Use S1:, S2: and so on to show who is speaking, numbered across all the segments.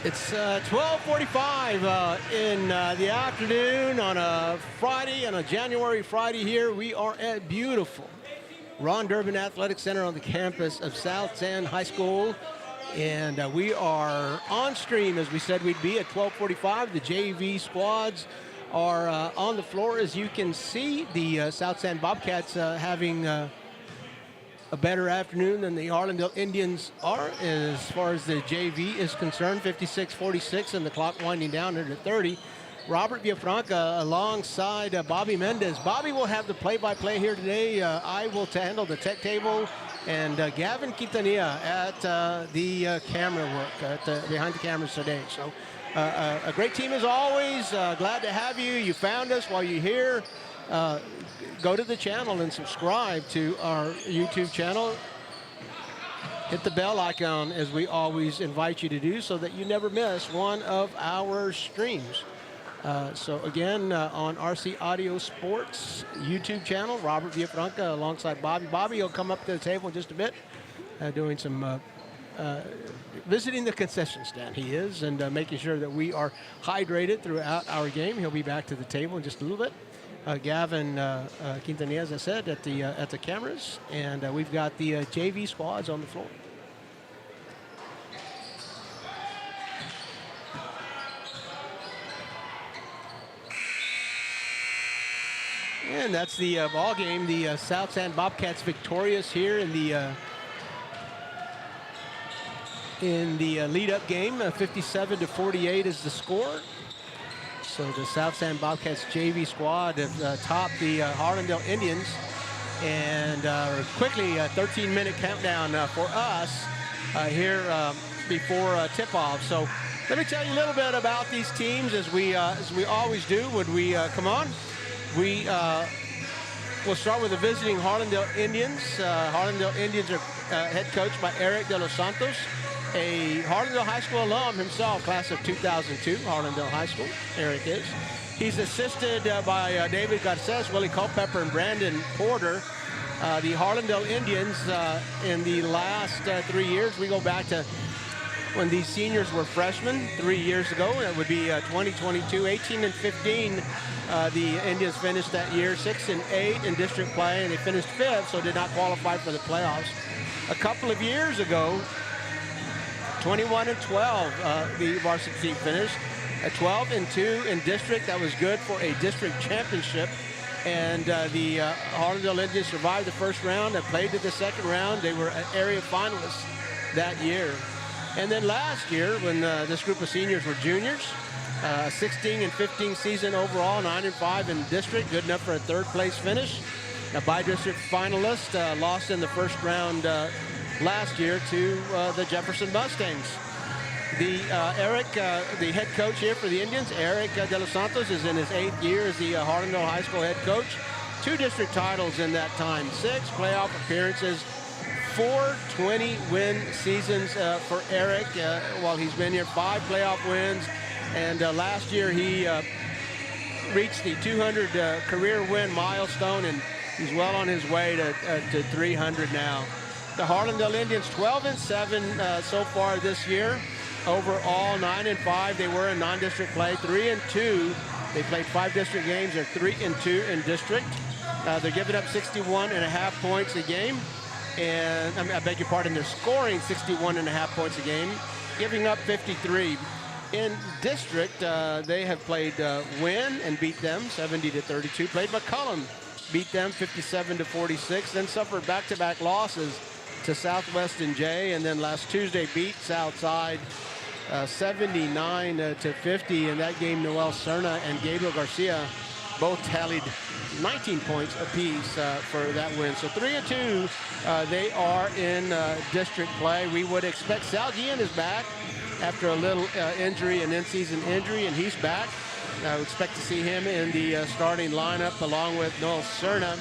S1: It's 12:45 in the afternoon on a Friday, on a January Friday here. We are at beautiful Ron Durbin Athletic Center on the campus of South San High School. And we are on stream, as we said we'd be, at 12:45. The JV squads are on the floor. As you can see, the South San Bobcats having a better afternoon than the Harlandale Indians are as far as the JV is concerned. 56-46 and the clock winding down into 30. Robert Villafranca alongside Bobby Mendez. Bobby will have the play-by-play here today. I will handle the tech table, and Gavin Quintanilla at the camera work, behind the cameras today. So a great team as always. Glad to have you. You found us while you're here. Go to the channel and subscribe to our YouTube channel. Hit the bell icon, as we always invite you to do, so that you never miss one of our streams. So again, on RC Audio Sports YouTube channel, Robert Villafranca alongside Bobby. Bobby will come up to the table in just a bit, doing some visiting the concession stand. He is, and making sure that we are hydrated throughout our game. He'll be back to the table in just a little bit. Gavin Quintanilla, as I said, at the cameras, and we've got the JV squads on the floor. And that's the ball game. The South San Bobcats victorious here in the lead-up game. 57-48 is the score. So the South San Bobcats JV squad have topped the Harlandale Indians. And quickly, a 13-minute countdown for us here before tip-off. So let me tell you a little bit about these teams as we always do when we come on. We'll start with the visiting Harlandale Indians. Harlandale Indians are head coached by Eric De Los Santos, a Harlandale High School alum himself, class of 2002, Harlandale High School. Eric is. He's assisted by David Garces, Willie Culpepper, and Brandon Porter. The Harlandale Indians in the last 3 years, we go back to when these seniors were freshmen 3 years ago. That would be 2022, 18 and 15. The Indians finished that year 6 and 8 in district play, and they finished 5th, so did not qualify for the playoffs. A couple of years ago, 21 and 12, the varsity team finished. 12 and 2 in district. That was good for a district championship. And the Harlandale Indians survived the first round and played to the second round. They were area finalists that year. And then last year, when this group of seniors were juniors, 16 and 15 season overall, 9 and 5 in district, good enough for a third place finish. A by-district finalist, lost in the first round last year to the Jefferson Mustangs. Eric, the head coach here for the Indians, Eric De Los Santos, is in his 8th year as the Harlandale High School head coach. 2 district titles in that time, 6 playoff appearances, 4 20-win seasons for Eric while he's been here, 5 playoff wins. And last year he reached the 200 career win milestone, and he's well on his way to 300 now. The Harlandale Indians 12 and 7 so far this year. Overall 9 and 5. They were in non-district play. 3 and 2. They played 5 district games. They're 3 and 2 in district. They're giving up 61.5 points a game. And I beg your pardon, they're scoring 61.5 points a game, giving up 53. In district, they have played Wynn and beat them 70-32. Played McCullum, beat them 57-46. Then suffered back-to-back losses to Southwestern J, and then last Tuesday beat Southside 79-50. In that game, Noel Cerna and Gabriel Garcia both tallied 19 points apiece for that win. So 3 and 2, they are in district play. We would expect Sal Gian is back after a little injury, an in-season injury, and he's back. I would expect to see him in the starting lineup along with Noel Cerna.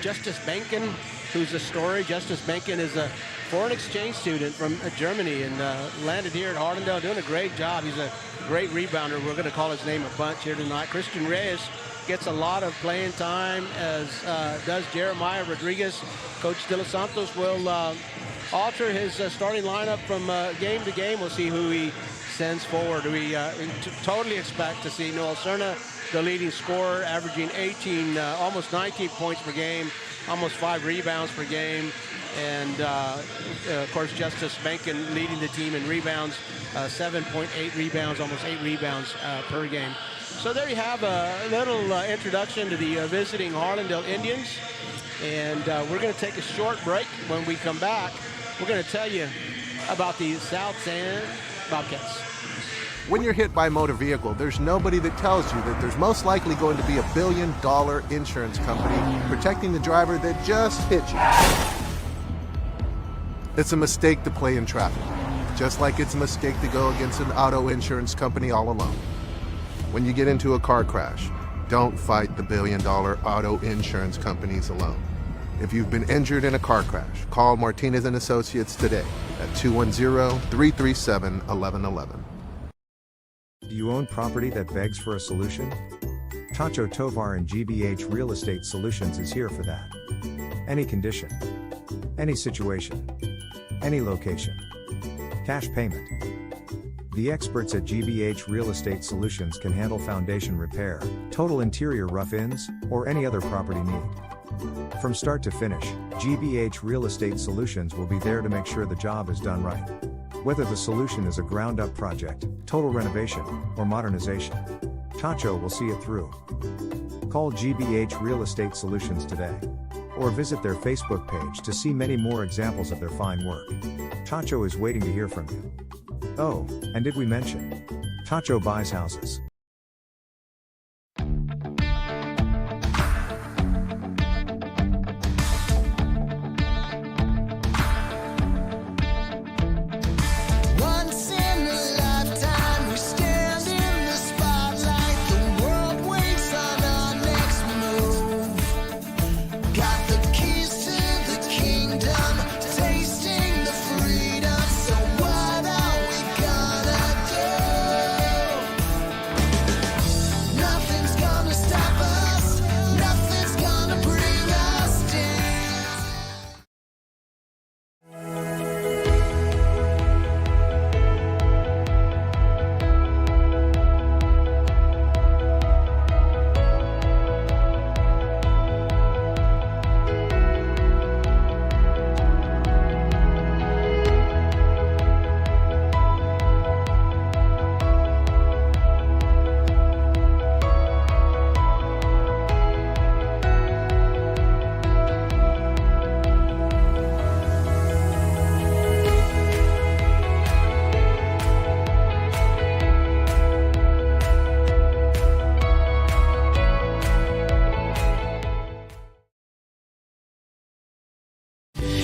S1: Justice Benken, who's a story. Justice Benken is a foreign exchange student from Germany and landed here at Harlandale, doing a great job. He's a great rebounder. We're going to call his name a bunch here tonight. Christian Reyes gets a lot of playing time, as does Jeremiah Rodriguez. Coach De Los Santos will alter his starting lineup from game to game. We'll see who he sends forward. We totally expect to see Noel Cerna, the leading scorer, averaging 18, almost 19 points per game, almost 5 rebounds per game. And, of course, Justice Mencken leading the team in rebounds, 7.8 rebounds, almost 8 rebounds per game. So there you have a little introduction to the visiting Harlandale Indians. And we're going to take a short break. When we come back, we're going to tell you about the South San Bobcats.
S2: When you're hit by a motor vehicle, there's nobody that tells you that there's most likely going to be $1 billion insurance company protecting the driver that just hit you. It's a mistake to play in traffic, just like it's a mistake to go against an auto insurance company all alone. When you get into a car crash, don't fight the $1 billion auto insurance companies alone. If you've been injured in a car crash, call Martinez & Associates today at 210-337-1111.
S3: Do you own property that begs for a solution? Tacho Tovar and GBH Real Estate Solutions is here for that. Any condition, any situation, any location. Cash payment. The experts at GBH Real Estate Solutions can handle foundation repair, total interior rough-ins, or any other property need. From start to finish, GBH Real Estate Solutions will be there to make sure the job is done right. Whether the solution is a ground-up project, total renovation, or modernization, Tacho will see it through. Call GBH Real Estate Solutions today, or visit their Facebook page to see many more examples of their fine work. Tacho is waiting to hear from you. Oh, and did we mention? Tacho buys houses.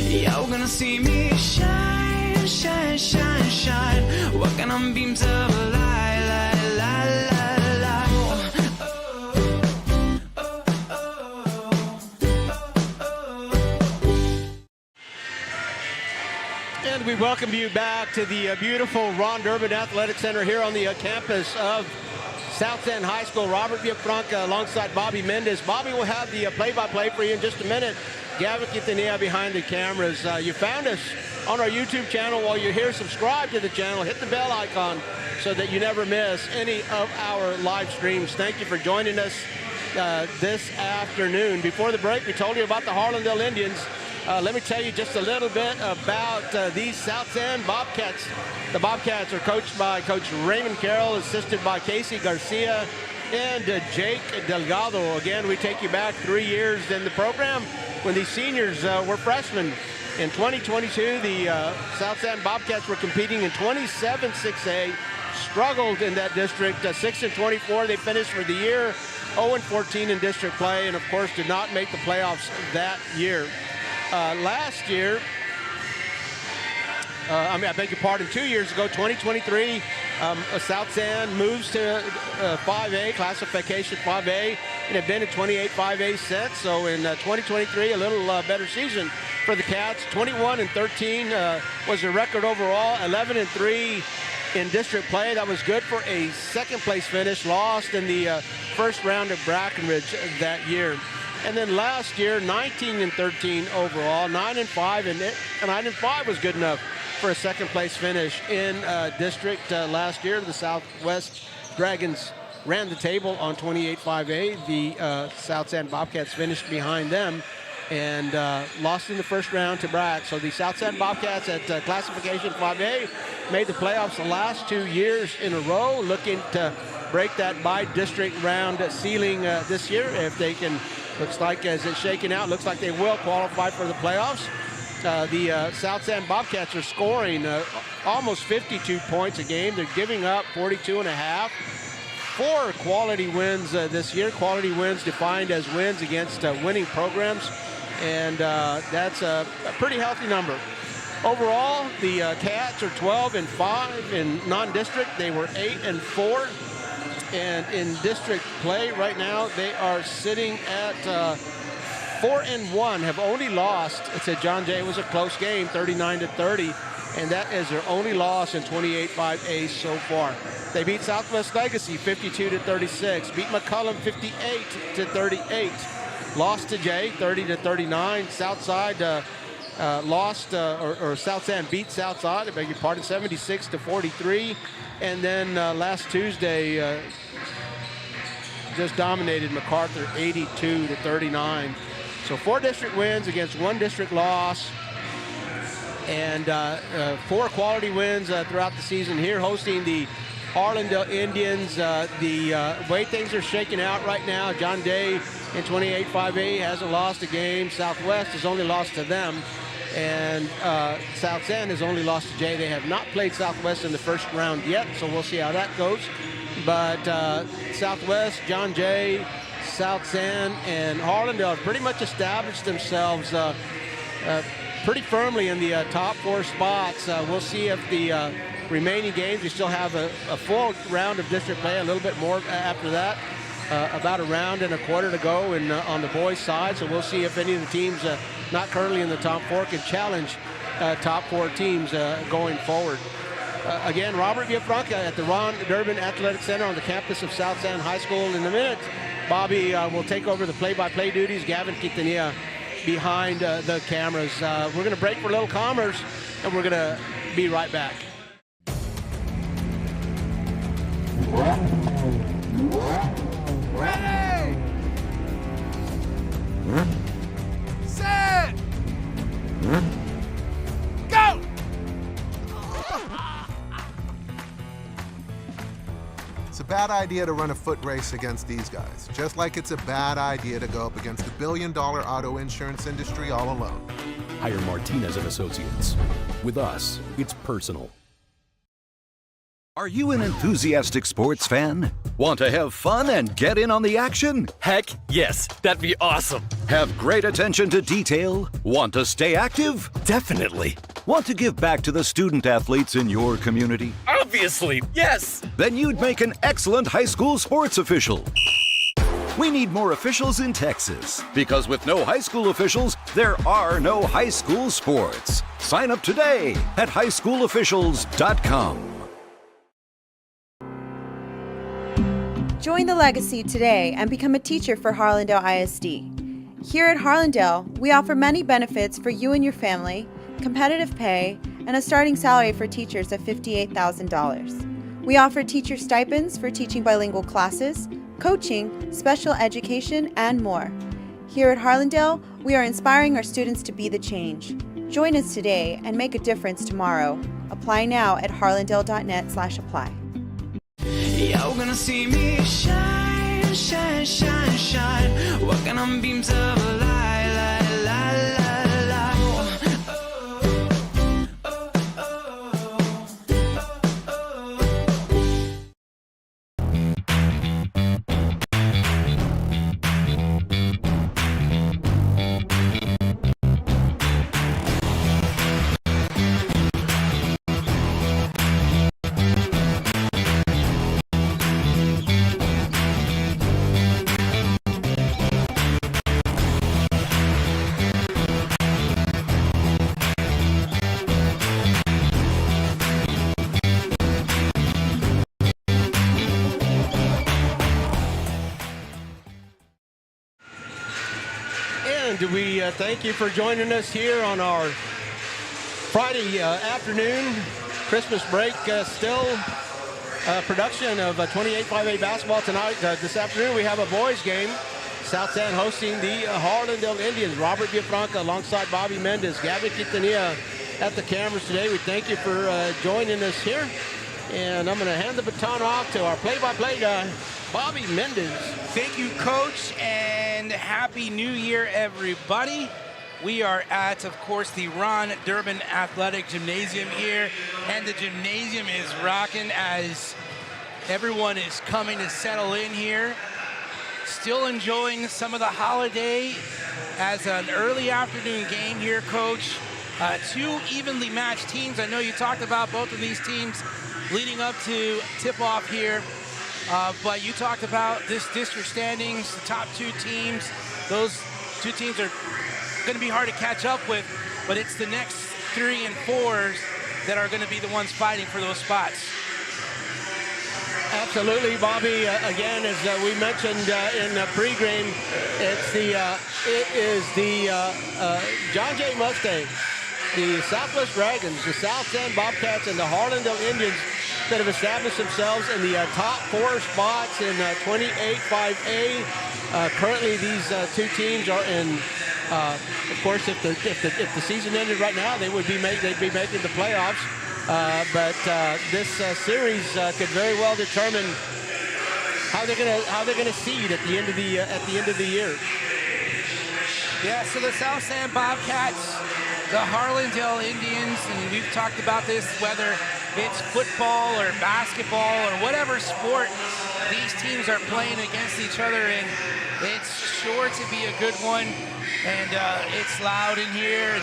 S4: You're gonna see me shine, shine, shine, shine. Walking on beams of light, light, light, light, light. Oh, oh, oh, oh.
S1: And we welcome you back to the beautiful Ron Durbin Athletic Center here on the campus of South End High School. Robert Villafranca alongside Bobby Mendez. Bobby will have the play-by-play for you in just a minute. Gavin Quintanilla behind the cameras. You found us on our YouTube channel. While you're here, subscribe to the channel. Hit the bell icon so that you never miss any of our live streams. Thank you for joining us this afternoon. Before the break, we told you about the Harlandale Indians. Let me tell you just a little bit about these South End Bobcats. The Bobcats are coached by Coach Raymond Carroll, assisted by Casey Garcia and Jake Delgado. Again, we take you back 3 years in the program when these seniors were freshmen. In 2022, the South End Bobcats were competing in 27-6A, struggled in that district. 6-24, they finished for the year, 0-14 in district play, and of course did not make the playoffs that year. Last year, I beg your pardon, 2 years ago, 2023, South End moves to 5A, classification 5A, and have been in 28-5A since. So in 2023, a little better season for the Cats. 21-13 was the record overall, 11-3 in district play. That was good for a second place finish, lost in the first round of Brackenridge that year. And then last year, 19-13 overall, 9-5, and 9-5 was good enough for a second-place finish in district last year. The Southwest Dragons ran the table on 28-5A. The South San Bobcats finished behind them and lost in the first round to Bragg. So the South San Bobcats at classification 5A made the playoffs the last 2 years in a row, looking to break that by-district round ceiling this year. If they can, looks like as it's shaking out, looks like they will qualify for the playoffs. The South San Bobcats are scoring almost 52 points a game. They're giving up 42.5. 4 quality wins this year. Quality wins defined as wins against winning programs, and that's a pretty healthy number. Overall, the Cats are 12-5 in non-district. They were 8-4, and in district play right now, they are sitting at 4-1. Have only lost. It's at John Jay. It was a close game, 39-30, and that is their only loss in 28-5A so far. They beat Southwest Legacy 52-36, beat McCullum 58-38, lost to Jay 30-39. Southside lost, or South San beat Southside, I beg your pardon, 76-43. And then last Tuesday just dominated MacArthur 82-39. So 4 district wins against 1 district loss. And 4 quality wins throughout the season here, hosting the Harlandale Indians. The way things are shaking out right now, John Day in 28-5A hasn't lost a game. Southwest has only lost to them. And South San has only lost to Jay. They have not played Southwest in the first round yet, so we'll see how that goes. But Southwest, John Jay, South San, and Harlandale have pretty much established themselves pretty firmly in the top 4 spots. We'll see if the remaining games, we still have a full round of district play, a little bit more after that. About a round and a quarter to go on the boys' side, so we'll see if any of the teams not currently in the top 4 can challenge top 4 teams going forward. Again, Robert Villafranca at the Ron Durbin Athletic Center on the campus of South San High School. In a minute, Bobby will take over the play-by-play duties. Gavin Quintanilla behind the cameras. We're going to break for a little commerce, and we're going to be right back.
S2: Ready! Set! Go! It's a bad idea to run a foot race against these guys, just like it's a bad idea to go up against the billion-dollar auto insurance industry all alone.
S5: Hire Martinez and Associates. With us, it's personal.
S6: Are you an enthusiastic sports fan? Want to have fun and get in on the action?
S7: Heck, yes, that'd be awesome.
S6: Have great attention to detail? Want to stay active?
S7: Definitely.
S6: Want to give back to the student athletes in your community?
S7: Obviously, yes.
S6: Then you'd make an excellent high school sports official. We need more officials in Texas, because with no high school officials, there are no high school sports. Sign up today at highschoolofficials.com.
S8: Join the legacy today and become a teacher for Harlandale ISD. Here at Harlandale, we offer many benefits for you and your family, competitive pay, and a starting salary for teachers of $58,000. We offer teacher stipends for teaching bilingual classes, coaching, special education, and more. Here at Harlandale, we are inspiring our students to be the change. Join us today and make a difference tomorrow. Apply now at harlandale.net/apply.
S4: You're gonna see me shine, shine, shine, shine. Walking on beams of a light, light, light, light, light. Oh, oh, oh, oh,
S1: And we thank you for joining us here on our Friday afternoon, Christmas break still production of 28-5A basketball tonight. This afternoon we have a boys game. South San hosting the Harlandale Indians. Robert Villafranca alongside Bobby Mendez. Gabby Quintanilla at the cameras today. We thank you for joining us here. And I'm going to hand the baton off to our play-by-play guy, Bobby Mendez.
S9: Thank you, Coach, and Happy New Year, everybody. We are at, of course, the Ron Durbin Athletic Gymnasium here, and the gymnasium is rocking as everyone is coming to settle in here. Still enjoying some of the holiday as an early afternoon game here, Coach. Two evenly matched teams. I know you talked about both of these teams leading up to tip-off here, but you talked about this district standings, the top two teams. Those two teams are going to be hard to catch up with, but it's the next 3 and 4s that are going to be the ones fighting for those spots.
S1: Absolutely, Bobby. Again, as we mentioned in the pregame, it is the John Jay Mustangs, the Southwest Dragons, the South San Bobcats, and the Harlandale Indians that have established themselves in the top 4 spots in 28-5A. Currently, these two teams are in. Of course, if the season ended right now, they'd be making the playoffs. But this series could very well determine how they're gonna seed at the end of the year.
S9: Yeah. So the South San Bobcats, the Harlandale Indians, and we've talked about this, whether it's football or basketball or whatever sport these teams are playing against each other in, it's sure to be a good one. And it's loud in here,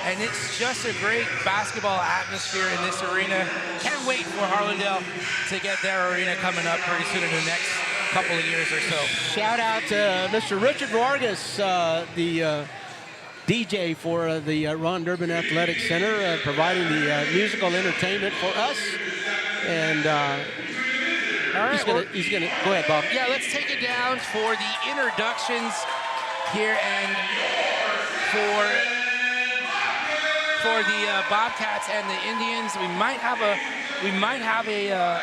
S9: and it's just a great basketball atmosphere in this arena. Can't wait for Harlandale to get their arena coming up pretty soon in the next couple of years or so.
S1: Shout out to Mr. Richard Vargas, the DJ for the Ron Durbin Athletic Center, providing the musical entertainment for us. And
S9: all right,
S1: he's gonna go ahead, Bob.
S9: Yeah, let's take it down for the introductions here, and for the Bobcats and the Indians, we might have a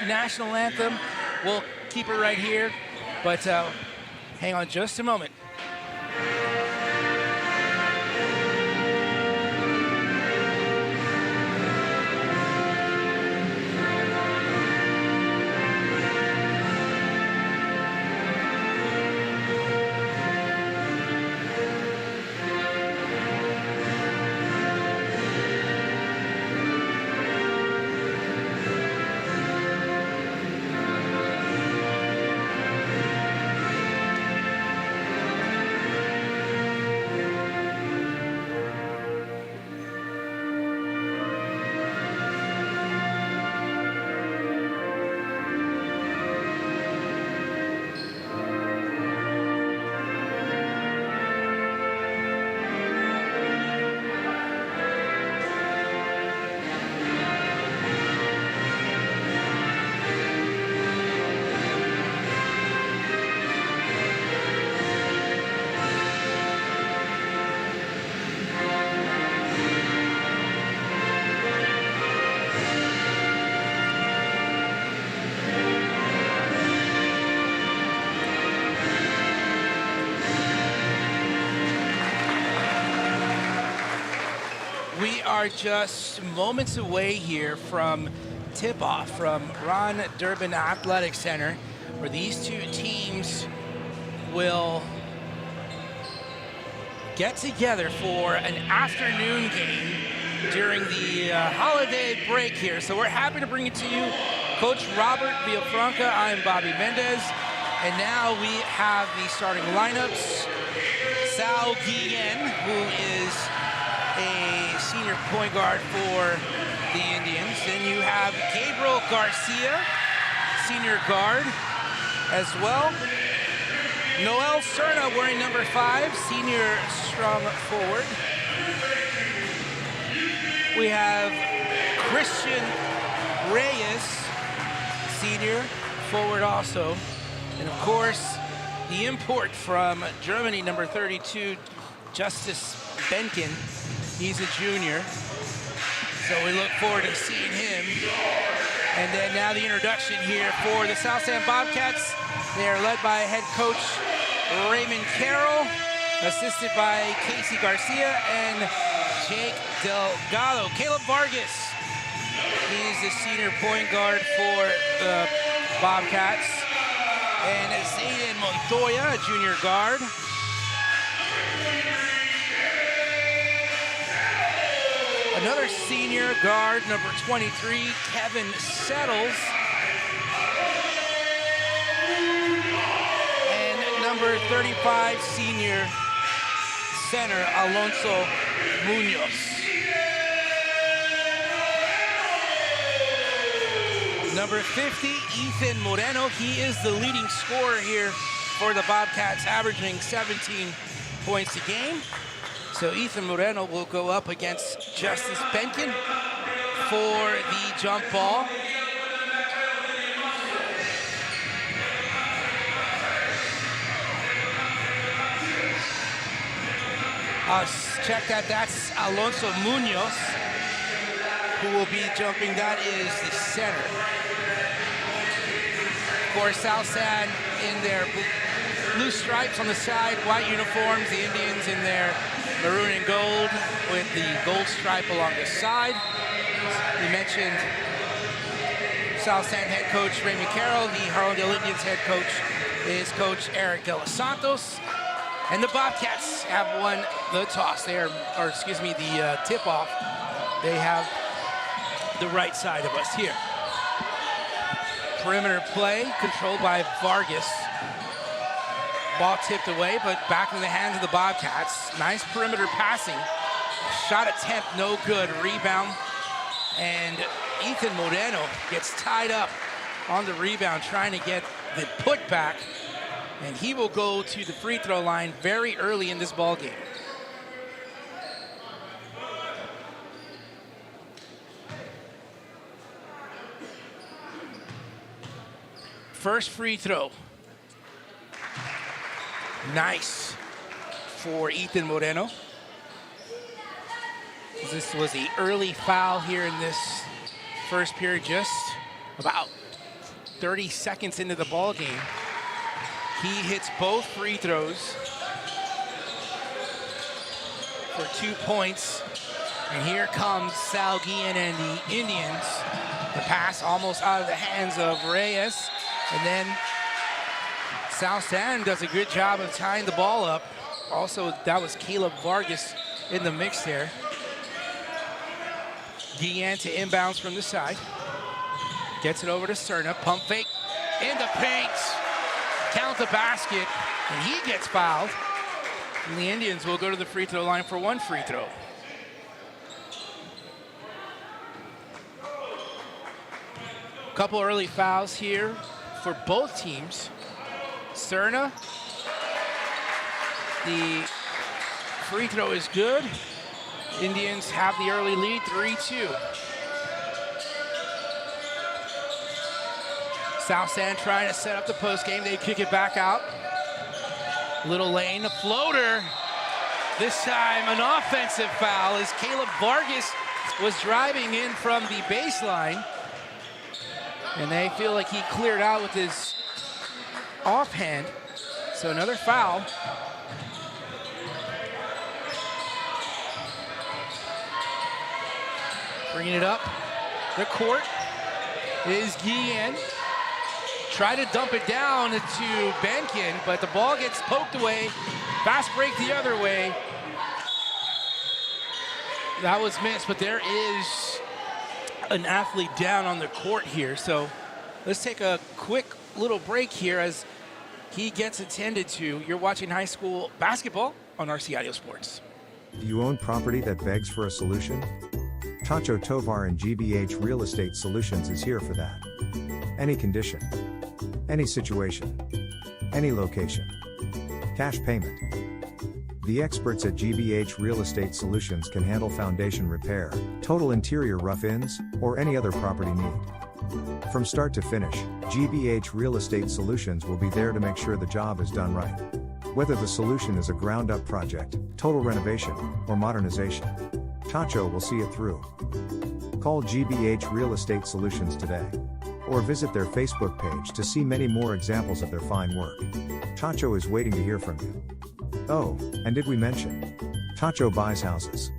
S9: national anthem. We'll keep it right here, but hang on just a moment. We are just moments away here from tip-off from Ron Durbin Athletic Center, where these two teams will get together for an afternoon game during the holiday break here. So we're happy to bring it to you, Coach Robert Villafranca. I'm Bobby Mendez, and now we have the starting lineups. Sal Guillen, who is a senior point guard for the Indians. Then you have Gabriel Garcia, senior guard as well. Noel Cerna wearing number 5, senior strong forward. We have Christian Reyes, senior forward also. And of course, The import from Germany, number 32, Justice Benken. He's a junior. So we look forward to seeing him. And then now the introduction here for the South San Bobcats. They are led by head coach Raymond Carroll, assisted by Casey Garcia and Jake Delgado. Caleb Vargas, he's the senior point guard for the Bobcats. And Zayden Montoya, a junior guard. Another senior guard, number 23, Kevin Settles. And number 35, senior center, Alonso Munoz. Number 50, Ethan Moreno. He is the leading scorer here for the Bobcats, averaging 17 points a game. So Ethan Moreno will go up against Justice Benken for the jump ball. Check that, that's Alonso Munoz, who will be jumping. That is the center. Of course, South San in their blue stripes on the side, white uniforms, the Indians in their maroon and gold with the gold stripe along the side. We mentioned South San head coach Raymond Carroll. The Harlandale Indians head coach is Coach Eric De Los Santos. And the Bobcats have won the toss. They are, or excuse me, the tip-off. They have the right side of us here. Perimeter play controlled by Vargas. Ball tipped away, but back in the hands of the Bobcats. Nice perimeter passing. Shot attempt, no good. Rebound. And Ethan Moreno gets tied up on the rebound, trying to get the putback. And he will go to the free throw line very early in this ball game. First free throw. Nice for Ethan Moreno. This was the early foul here in this first period, just about 30 seconds into the ball game. He hits both free throws for 2 points. And here comes Sal Guillen and the Indians. The pass almost out of the hands of Reyes. And then South San does a good job of tying the ball up. Also, that was Caleb Vargas in the mix there. Guillen to inbounds from the side. Gets it over to Cerna. Pump fake in the paint. Count the basket, and he gets fouled. And the Indians will go to the free throw line for one free throw. Couple early fouls here for both teams. Cerna, the free throw is good. Indians have the early lead, 3-2. South San trying to set up the post game. They kick it back out. Little lane, a floater. This time an offensive foul as Caleb Vargas was driving in from the baseline. And they feel like he cleared out with his offhand. So another foul. Bringing it up the court is Guillen. Try to dump it down to Benken, but the ball gets poked away. Fast break the other way. That was missed, but there is an athlete down on the court here. So let's take a quick little break here as he gets attended to. You're watching high school basketball on RCIO Sports.
S3: Do you own property that begs for a solution? Tacho Tovar and GBH Real Estate Solutions is here for that. Any condition, any situation, any location. Cash payment. The experts at GBH Real Estate Solutions can handle foundation repair, total interior rough-ins, or any other property need. From start to finish, GBH Real Estate Solutions will be there to make sure the job is done right. Whether the solution is a ground-up project, total renovation, or modernization, Tacho will see it through. Call GBH Real Estate Solutions today, or visit their Facebook page to see many more examples of their fine work. Tacho is waiting to hear from you. Oh, and did we mention? Tacho buys houses.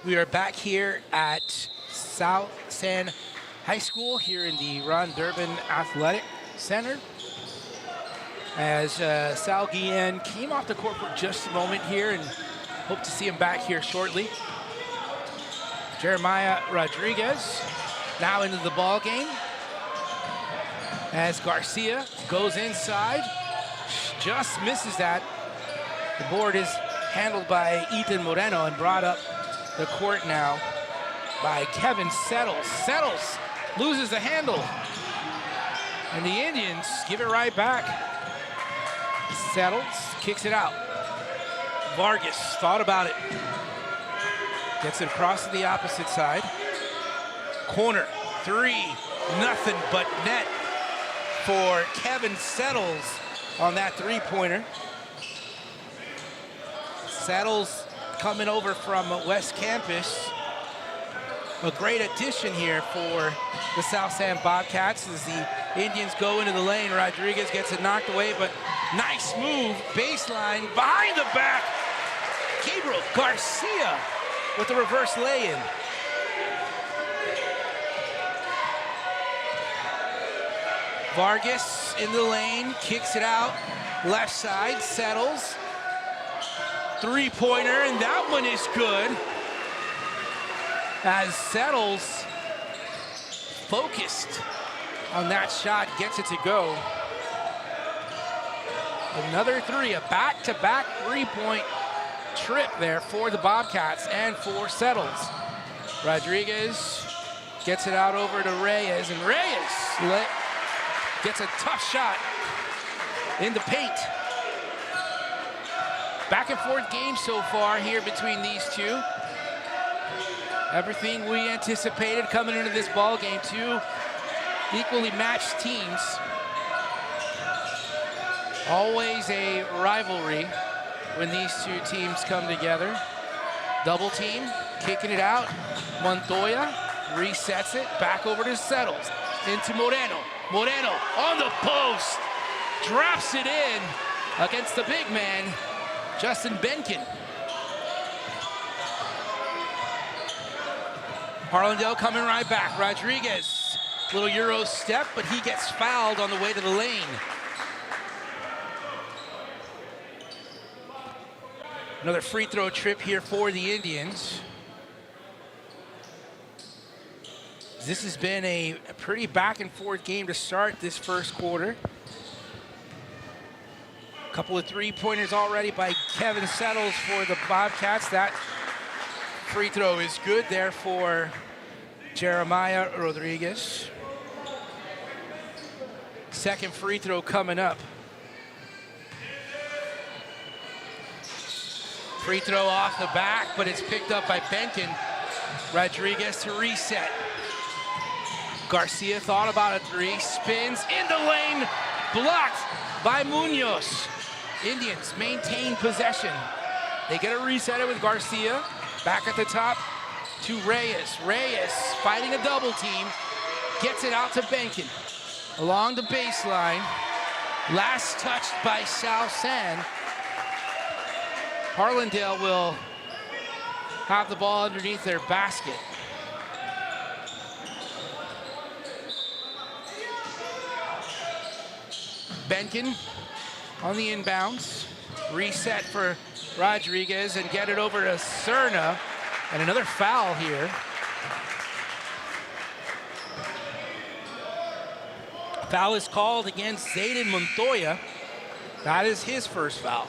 S9: We are back here at South San High School here in the Ron Durbin Athletic Center. As Sal Guillen came off the court for just a moment here, and hope to see him back here shortly. Jeremiah Rodriguez now into the ball game as Garcia goes inside, just misses that. The board is handled by Ethan Moreno and brought up the court now by Kevin Settles. Settles loses the handle, and the Indians give it right back. Settles kicks it out. Vargas thought about it. Gets it across to the opposite side. Corner, three, nothing but net for Kevin Settles on that three-pointer. Settles coming over from West Campus. A great addition here for the South San Bobcats as the Indians go into the lane. Rodriguez gets it knocked away, but nice move, baseline, behind the back. Gabriel Garcia with the reverse lay-in. Vargas in the lane, kicks it out, left side, Settles. Three-pointer, and that one is good. As Settles, focused on that shot, gets it to go. Another three, a back-to-back three-point trip there for the Bobcats and for Settles. Rodriguez gets it out over to Reyes, and Reyes gets a tough shot in the paint. Back and forth game so far here between these two. Everything we anticipated coming into this ball game. Two equally matched teams. Always a rivalry when these two teams come together. Double team, kicking it out. Montoya resets it, back over to Settles. Into Moreno. Moreno on the post. Drops it in against the big man, Justin Benkin. Harlandale coming right back. Rodriguez, little Euro step, but he gets fouled on the way to the lane. Another free throw trip here for the Indians. This has been a pretty back and forth game to start this first quarter. A couple of three-pointers already by Kevin Settles for the Bobcats. That free throw is good there for Jeremiah Rodriguez. Second free throw coming up. Free throw off the back, but it's picked up by Benton. Rodriguez to reset. Garcia thought about a three, spins in the lane, blocked by Munoz. Indians maintain possession. They get a reset with Garcia. Back at the top to Reyes. Reyes fighting a double team, gets it out to Benkin. Along the baseline, last touched by South San. Harlandale will have the ball underneath their basket. Benkin on the inbounds. Reset for Rodriguez and get it over to Cerna. And another foul here. Foul is called against Zayden Montoya. That is his first foul.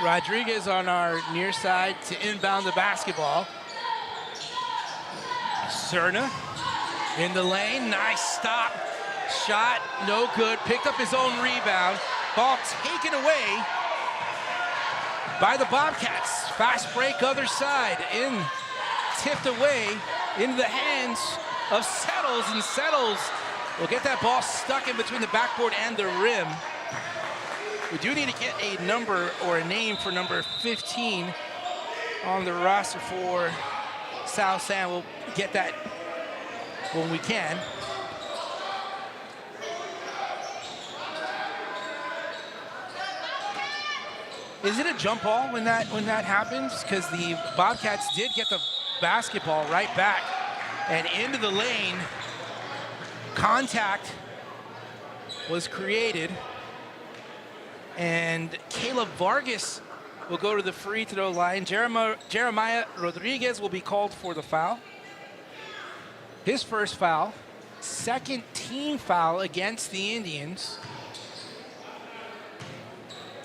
S9: Rodriguez on our near side to inbound the basketball. Cerna in the lane, nice stop. Shot, no good, picked up his own rebound. Ball taken away by the Bobcats. Fast break other side in tipped away into the hands of Settles, and Settles will get that ball stuck in between the backboard and the rim. We do need to get a number or a name for number 15 on the roster for South San. We'll get that when we can. Is it a jump ball when that happens? Because the Bobcats did get the basketball right back and into the lane. Contact was created, and Caleb Vargas will go to the free throw line. Jeremiah Rodriguez will be called for the foul. His first foul, second team foul against the Indians.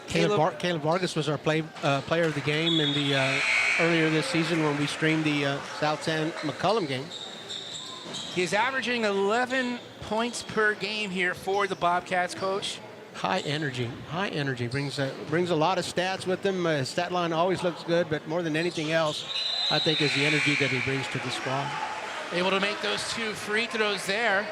S1: Caleb Vargas was our player of the game in the earlier this season when we streamed the South San McCullum game.
S9: He's averaging 11 points per game here for the Bobcats, Coach.
S1: High energy. Brings a lot of stats with him. His stat line always looks good, but more than anything else, I think is the energy that he brings to the squad.
S9: Able to make those 2 free throws there.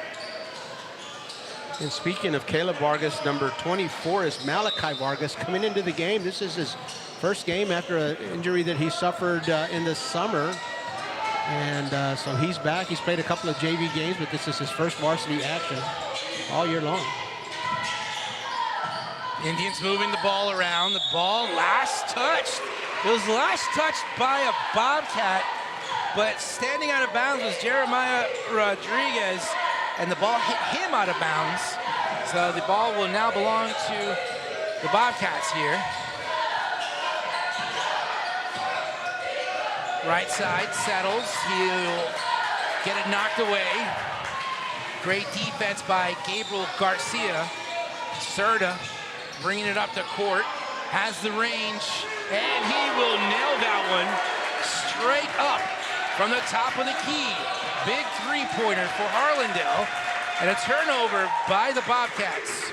S1: And speaking of Caleb Vargas, number 24 is Malachi Vargas coming into the game. This is his first game after an injury that he suffered in the summer. And so he's back. He's played a couple of JV games, but this is his first varsity action all year long.
S9: Indians moving the ball around. The ball last touched. It was last touched by a Bobcat, but standing out of bounds was Jeremiah Rodriguez, and the ball hit him out of bounds. So the ball will now belong to the Bobcats here. Right side settles. He'll get it knocked away. Great defense by Gabriel Garcia. Serta bringing it up to court. Has the range, and he will nail that one straight up from the top of the key. Big three-pointer for Harlandale, and a turnover by the Bobcats.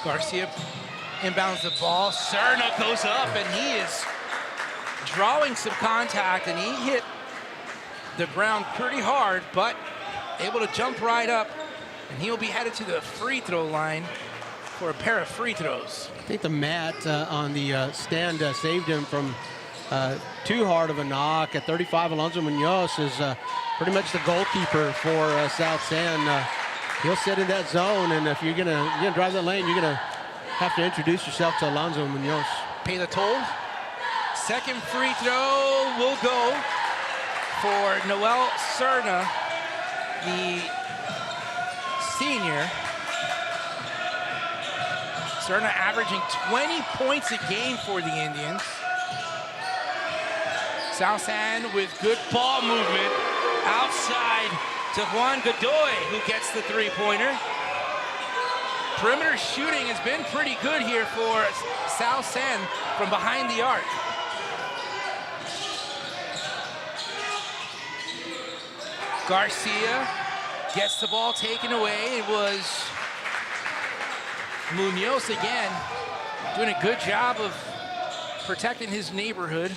S9: Garcia inbounds the ball. Serna goes up, and he is drawing some contact, and he hit the ground pretty hard, but able to jump right up, and he'll be headed to the free throw line for a pair of free throws.
S1: I think the mat on the stand saved him from too hard of a knock. At 35, Alonso Munoz is pretty much the goalkeeper for South San. He'll sit in that zone, and if you're gonna drive that lane, you're gonna have to introduce yourself to Alonso Munoz.
S9: Pay the toll. Second free throw will go for Noel Serna, the senior. Serna averaging 20 points a game for the Indians. South San with good ball movement outside to Juan Godoy, who gets the three-pointer. Perimeter shooting has been pretty good here for South San from behind the arc. Garcia gets the ball taken away. It was Munoz again, doing a good job of protecting his neighborhood.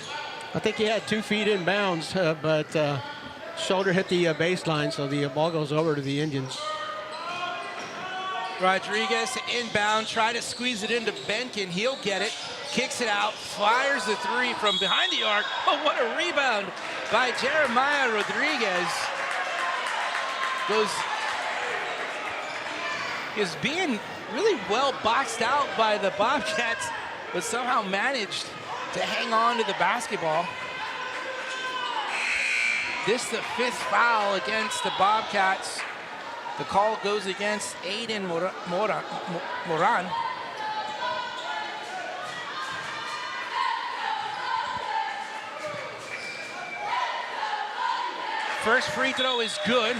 S1: I think he had 2 feet in bounds, but shoulder hit the baseline, so the ball goes over to the Indians.
S9: Rodriguez inbound, try to squeeze it into Benkin. He'll get it, kicks it out, fires the three from behind the arc. Oh, what a rebound by Jeremiah Rodriguez. Is being really well boxed out by the Bobcats, but somehow managed to hang on to the basketball. This the 5th foul against the Bobcats. The call goes against Aiden Moran. First free throw is good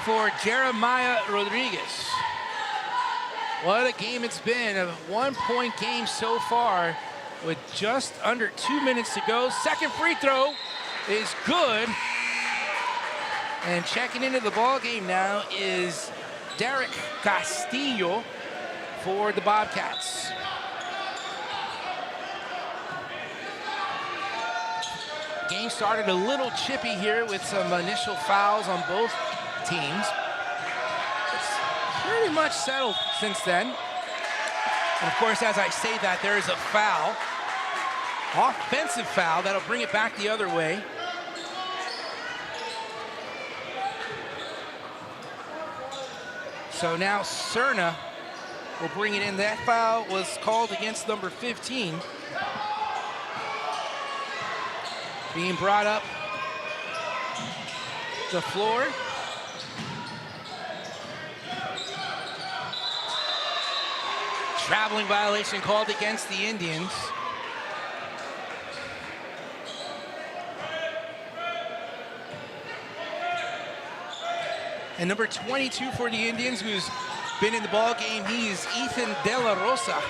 S9: for Jeremiah Rodriguez. What a game it's been, a 1-point game so far with just under 2 minutes to go. Second free throw is good. And checking into the ball game now is Derek Castillo for the Bobcats. Game started a little chippy here with some initial fouls on both teams. It's pretty much settled since then. And of course, as I say that, there is a foul. Offensive foul that'll bring it back the other way. So now Cerna will bring it in. That foul was called against number 15. Being brought up the floor. Traveling violation called against the Indians. And number 22 for the Indians, who's been in the ball game, he is Ethan De La Rosa.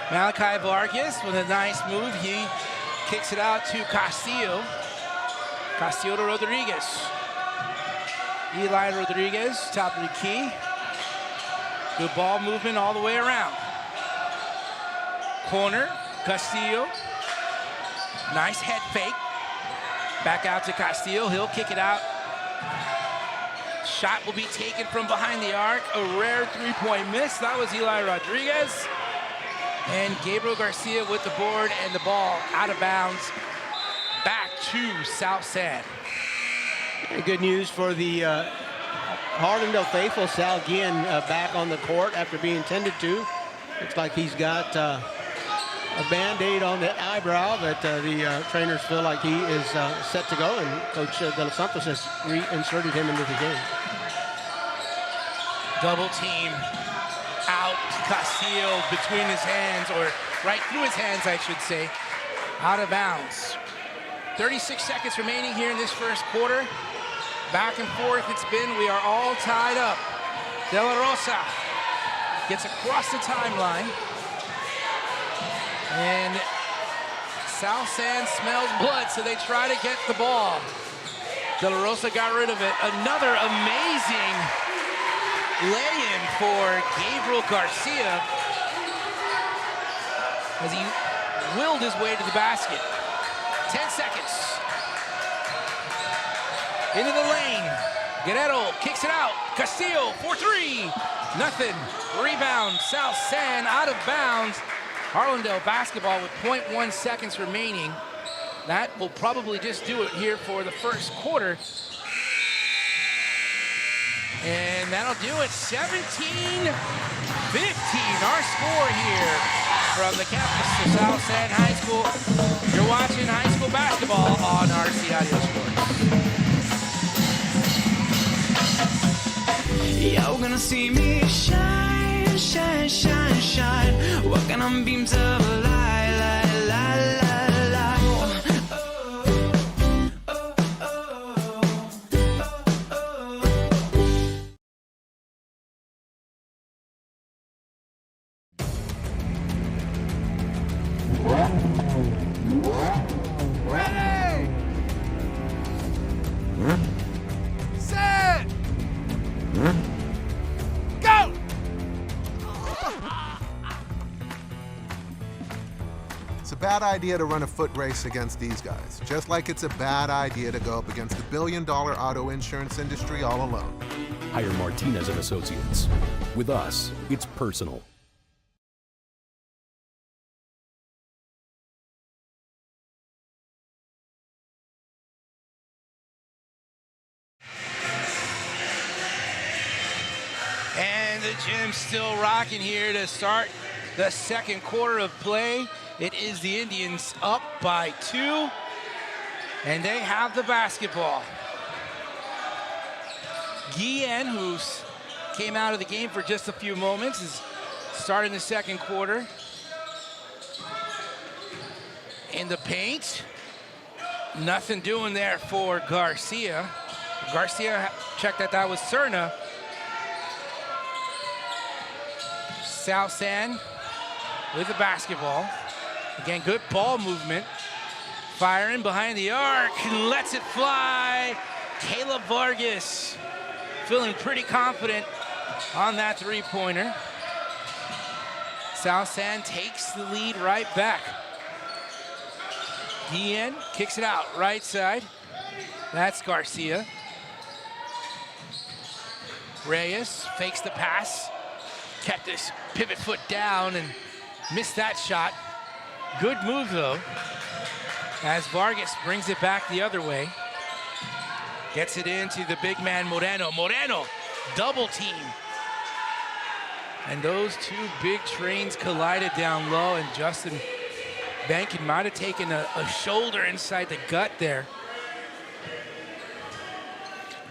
S9: Malachi Vargas with a nice move. He kicks it out to Castillo. Castillo to Rodriguez. Eli Rodriguez, top of the key. Good ball movement all the way around. Corner, Castillo. Nice head fake. Back out to Castillo, he'll kick it out. Shot will be taken from behind the arc. A rare three-point miss. That was Eli Rodriguez. And Gabriel Garcia with the board and the ball out of bounds. Back to South San.
S1: Good news for the Harlandale faithful. Sal Guillen back on the court after being tended to. Looks like he's got a Band-Aid on the eyebrow, but the trainers feel like he is set to go, and Coach De Los Santos has reinserted him into the game.
S9: Double team out. Castillo between his hands, or right through his hands, I should say. Out of bounds. 36 seconds remaining here in this first quarter. Back and forth it's been. We are all tied up. De La Rosa gets across the timeline. And South San smells blood, so they try to get the ball. De La Rosa got rid of it. Another amazing lay-in for Gabriel Garcia as he willed his way to the basket. 10 seconds. Into the lane. Guerrero kicks it out. Castillo for three. Nothing. Rebound. South San out of bounds. Harlandale basketball with 0.1 seconds remaining. That will probably just do it here for the first quarter. And that'll do it. 17-15, our score here from the campus of South San High School. You're watching high school basketball on RC Audio Sports.
S4: You're gonna see me shine, shine, shine, shine. Walking on beams of a light, light, light, light, light.
S2: Ready! Set! Go! It's a bad idea to run a foot race against these guys, just like it's a bad idea to go up against the billion-dollar auto insurance industry all alone.
S5: Hire Martinez and Associates. With us, it's personal.
S9: And the gym's still rocking here to start the second quarter of play. It is the Indians up by 2, and they have the basketball. Guillen, who came out of the game for just a few moments, is starting the second quarter. In the paint, nothing doing there for Garcia. Garcia checked that was Cerna. South San with the basketball. Again, good ball movement Firing behind the arc, lets it fly. Caleb Vargas feeling pretty confident on that three-pointer. South San takes the lead right back. Guillen kicks it out, right side. That's Garcia. Reyes fakes the pass. Kept his pivot foot down and missed that shot. Good move though, as Vargas brings it back the other way. Gets it into the big man Moreno. Moreno, double team. And those two big trains collided down low, and Justin Benkin might have taken a shoulder inside the gut there.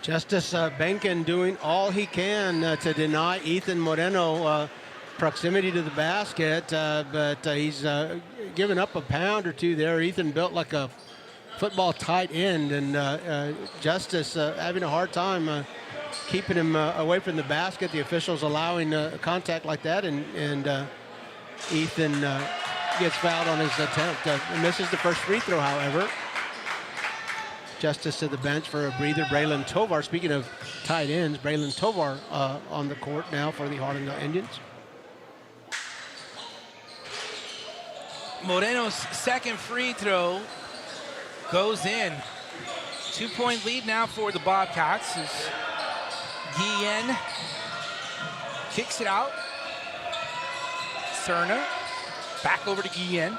S1: Justice Benkin doing all he can to deny Ethan Moreno proximity to the basket, but he's given up a pound or two there. Ethan built like a football tight end, and Justice having a hard time keeping him away from the basket. The officials allowing contact like that, and Ethan gets fouled on his attempt. Misses the first free throw, however. Justice to the bench for a breather. Braylon Tovar, speaking of tight ends, Braylon Tovar on the court now for the Harlandale Indians.
S9: Moreno's second free throw goes in. 2-point lead now for the Bobcats as Guillen kicks it out. Cerna back over to Guillen.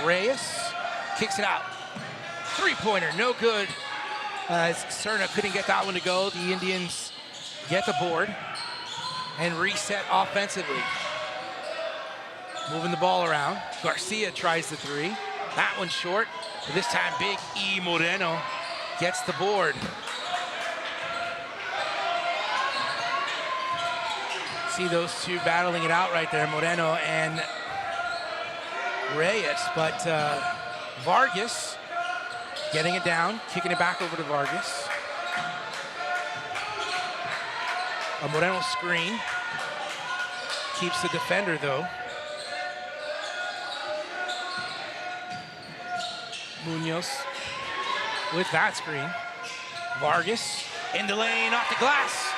S9: Reyes kicks it out. Three-pointer, no good. As Cerna couldn't get that one to go. The Indians get the board and reset offensively. Moving the ball around. Garcia tries the three. That one's short. But this time, Big E Moreno gets the board. See those two battling it out right there, Moreno and Reyes. But Vargas getting it down, kicking it back over to Vargas. A Moreno screen. Keeps the defender, though. Munoz with that screen. Vargas in the lane, off the glass,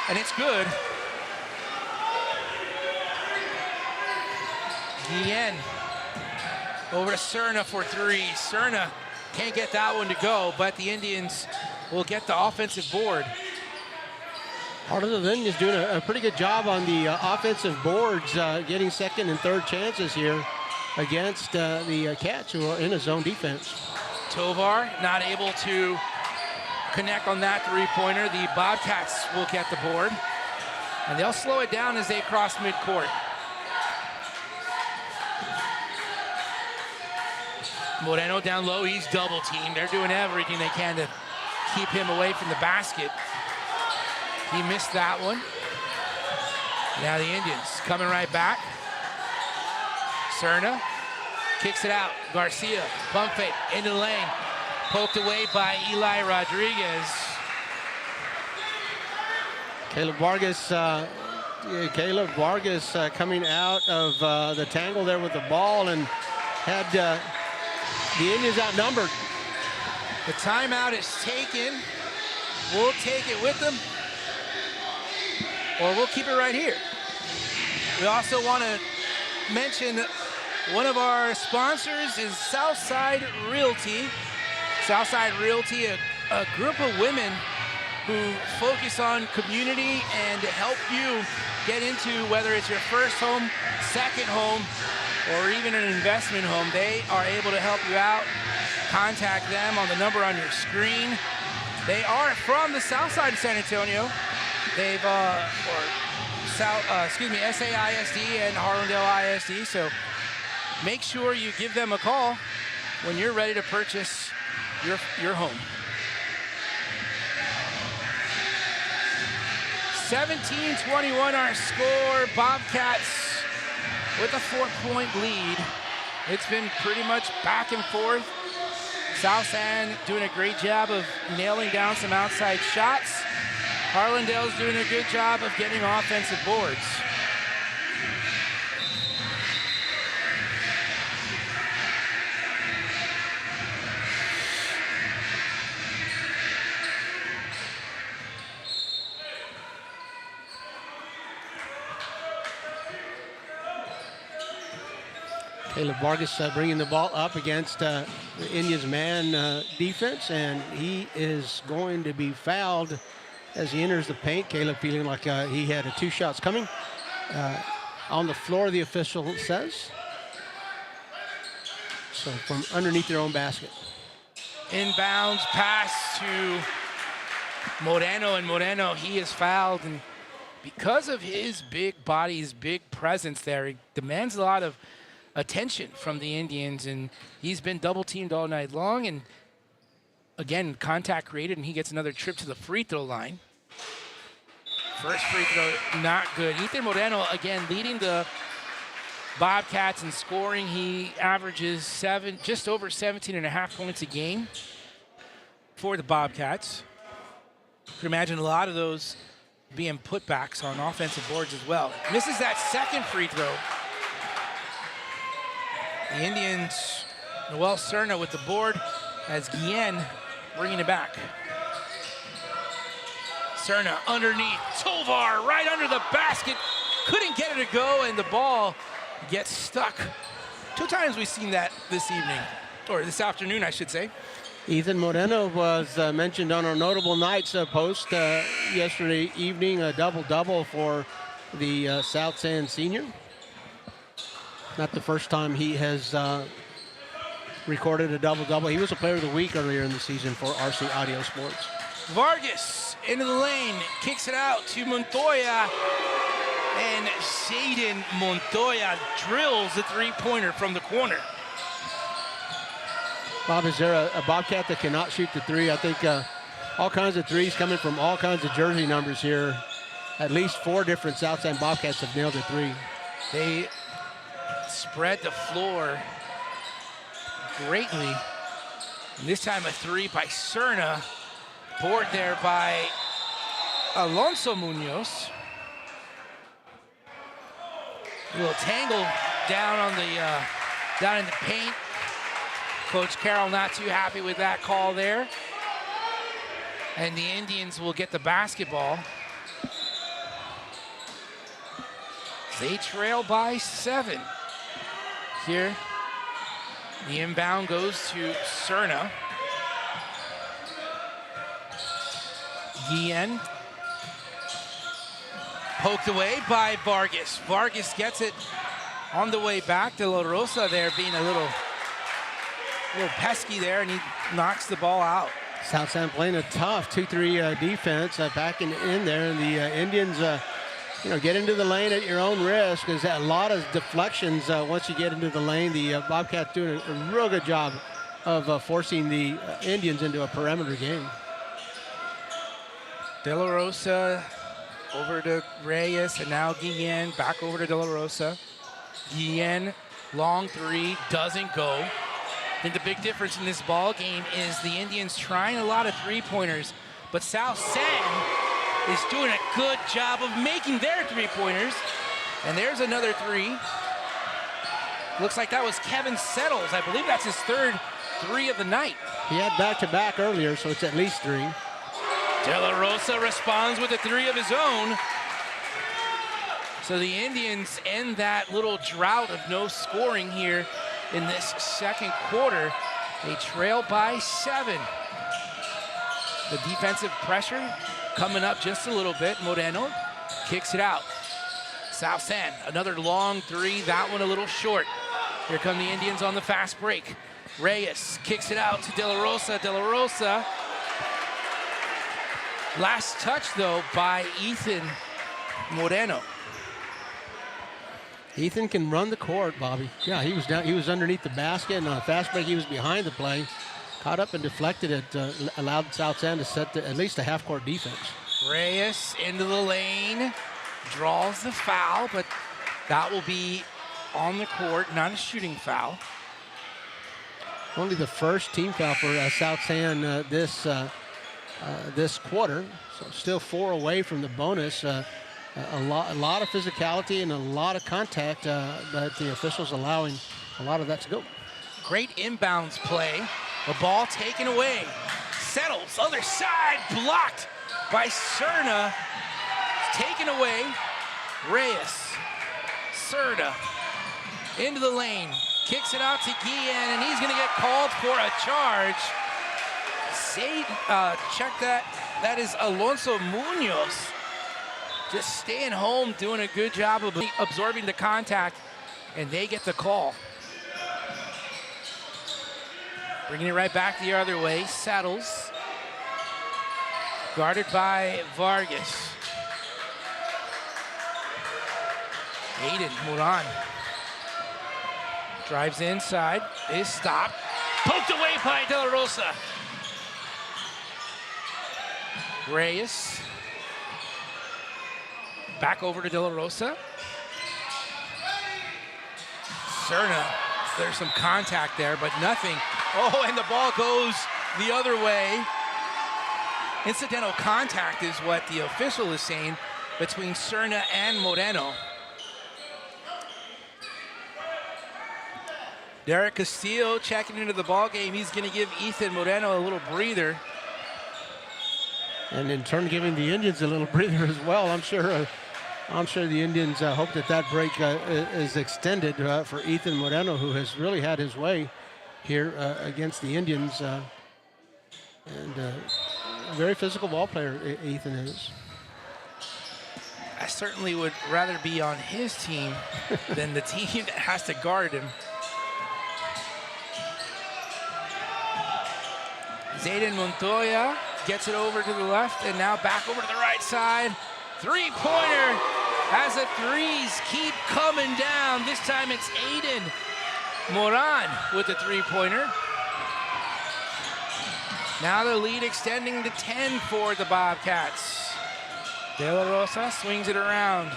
S9: and it's good. Guillen over to Cerna for three. Cerna can't get that one to go, but the Indians will get the offensive board.
S1: Harlandale Indians doing a pretty good job on the offensive boards, getting second and third chances here against the Cats, who are in a zone defense.
S9: Tovar not able to connect on that three-pointer. The Bobcats will get the board, and they'll slow it down as they cross midcourt. Moreno down low, he's double teamed. They're doing everything they can to keep him away from the basket. He missed that one. Now the Indians coming right back. Cerna kicks it out. Garcia, pump fake, into the lane. Poked away by Eli Rodriguez.
S1: Caleb Vargas coming out of the tangle there with the ball and had the Indians outnumbered.
S9: The timeout is taken. We'll take it with them, or we'll keep it right here. We also want to mention one of our sponsors is Southside Realty. Southside Realty, a group of women who focus on community and help you get into, whether it's your first home, second home, or even an investment home. They are able to help you out. Contact them on the number on your screen. They are from the south side of San Antonio. They've, SAISD and Harlandale ISD. So make sure you give them a call when you're ready to purchase your home. 17-21 our score. Bobcats with a 4-point lead. It's been pretty much back and forth. South San doing a great job of nailing down some outside shots. Harlandale's doing a good job of getting offensive boards.
S1: Caleb Vargas bringing the ball up against the Indians' man defense, and he is going to be fouled as he enters the paint. Caleb feeling like he had 2 shots coming. On the floor, the official says. So from underneath their own basket.
S9: Inbounds pass to Moreno, and Moreno, he is fouled, and because of his big body, his big presence there, he demands a lot of attention from the Indians, and he's been double teamed all night long, and again, contact created, and he gets another trip to the free throw line. First free throw, not good. Ethan Moreno, again, leading the Bobcats in scoring. He averages just over 17.5 points a game for the Bobcats. You can imagine a lot of those being putbacks on offensive boards as well. Misses that second free throw. The Indians, Noel Cerna with the board as Guillen bringing it back. Cerna underneath, Tovar right under the basket. Couldn't get it to go, and the ball gets stuck. 2 times we've seen that this evening, or this afternoon, I should say.
S1: Ethan Moreno was mentioned on our Notable Nights post yesterday evening, a double-double for the South San senior. Not the first time he has recorded a double-double. He was a player of the week earlier in the season for RC Audio Sports.
S9: Vargas into the lane, kicks it out to Montoya, and Zayden Montoya drills the 3-pointer from the corner.
S1: Bob, is there a Bobcat that cannot shoot the 3? I think all kinds of threes coming from all kinds of jersey numbers here. At least 4 different South San Bobcats have nailed a 3.
S9: They spread the floor greatly. And this time a 3 by Cerna. Board there by Alonso Munoz. A little tangle down on the down in the paint. Coach Carroll not too happy with that call there. And the Indians will get the basketball. They trail by 7. Here, the inbound goes to Cerna. Guillen. Poked away by Vargas. Vargas gets it on the way back. De La Rosa there being a little pesky there, and he knocks the ball out.
S1: South San playing a tough 2-3 defense, backing in there, and the Indians, get into the lane at your own risk. There's a lot of deflections once you get into the lane. The Bobcats doing a real good job of forcing the Indians into a perimeter game.
S9: De La Rosa over to Reyes, and now Guillen back over to De La Rosa. Guillen, long 3, doesn't go. I think the big difference in this ball game is the Indians trying a lot of 3-pointers, but South San is doing a good job of making their 3-pointers. And there's another 3. Looks like that was Kevin Settles. I believe that's his 3rd 3 of the night.
S1: He had back-to-back earlier, so it's at least 3.
S9: De La Rosa responds with a 3 of his own. So the Indians end that little drought of no scoring here in this second quarter. They trail by 7. The defensive pressure coming up just a little bit. Moreno kicks it out. South San, another long 3, that one a little short. Here come the Indians on the fast break. Reyes kicks it out to De La Rosa. De La Rosa. Last touch, though, by Ethan Moreno.
S1: Ethan can run the court, Bobby. Yeah, he was down. He was underneath the basket, and on a fast break, he was behind the play. Caught up and deflected it, allowed South San to set at least a half-court defense.
S9: Reyes into the lane, draws the foul, but that will be on the court, not a shooting foul.
S1: Only the first team foul for South San this quarter, so still 4 away from the bonus. A lot of physicality and a lot of contact, but the officials allowing a lot of that to go.
S9: Great inbounds play. The ball taken away. Settles, other side, blocked by Cerna. Taken away. Reyes, Cerna, into the lane. Kicks it out to Guillen, and he's going to get called for a charge. Check that. That is Alonso Munoz. Just staying home, doing a good job of absorbing the contact, and they get the call. Bringing it right back the other way. Settles. Guarded by Vargas. Aiden Moran drives inside, is stopped, poked away by De La Rosa. Reyes, back over to De La Rosa. Serna, there's some contact there, but nothing. Oh, and the ball goes the other way. Incidental contact is what the official is saying between Serna and Moreno. Derek Castillo checking into the ball game. He's going to give Ethan Moreno a little breather.
S1: And in turn, giving the Indians a little breather as well. I'm sure the Indians hope that break is extended for Ethan Moreno, who has really had his way here against the Indians. And a very physical ball player, Ethan is.
S9: I certainly would rather be on his team than the team that has to guard him. Zayden Montoya gets it over to the left and now back over to the right side. Three-pointer as the threes keep coming down. This time it's Aiden Moran with the three-pointer. Now the lead extending to 10 for the Bobcats. De La Rosa swings it around.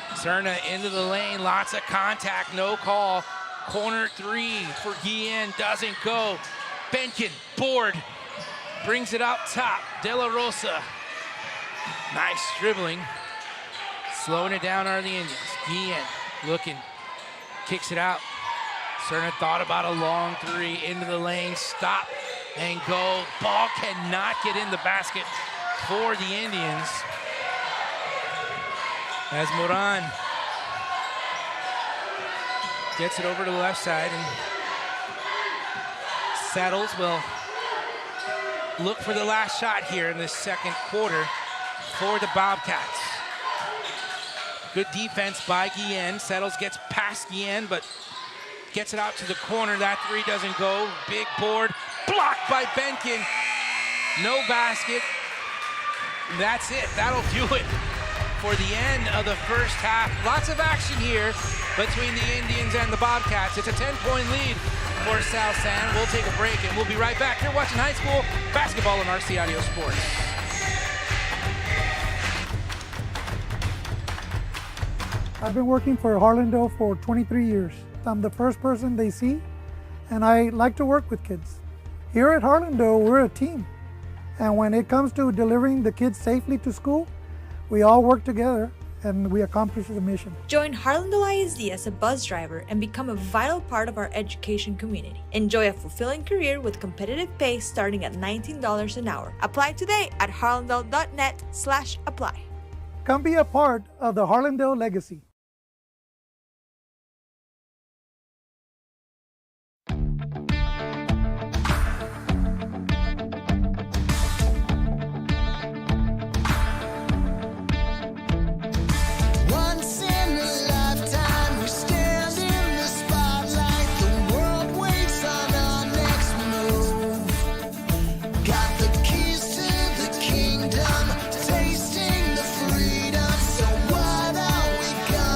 S9: Serna into the lane, lots of contact, no call. Corner three for Guillen, doesn't go. Benkin, board, brings it out top. De La Rosa, nice dribbling. Slowing it down are the Indians. Guillen looking, kicks it out. Serna thought about a long three into the lane, stop and go. Ball cannot get in the basket for the Indians. As Moran gets it over to the left side and Settles will look for the last shot here in this second quarter for the Bobcats. Good defense by Guillen. Settles gets past Guillen, but gets it out to the corner. That three doesn't go. Big board, blocked by Benkin. No basket. That's it. That'll do it for the end of the first half. Lots of action here between the Indians and the Bobcats. It's a 10-point lead for South San. We'll take a break and we'll be right back. You're watching high school basketball on RC Audio Sports.
S10: I've been working for Harlandale for 23 years. I'm the first person they see, and I like to work with kids. Here at Harlandale, we're a team. And when it comes to delivering the kids safely to school, we all work together and we accomplish the mission.
S11: Join Harlandale ISD as a bus driver and become a vital part of our education community. Enjoy a fulfilling career with competitive pay starting at $19 an hour. Apply today at harlandale.net/apply.
S10: Come be a part of the Harlandale legacy.
S4: Tasting the freedom, so what are we gonna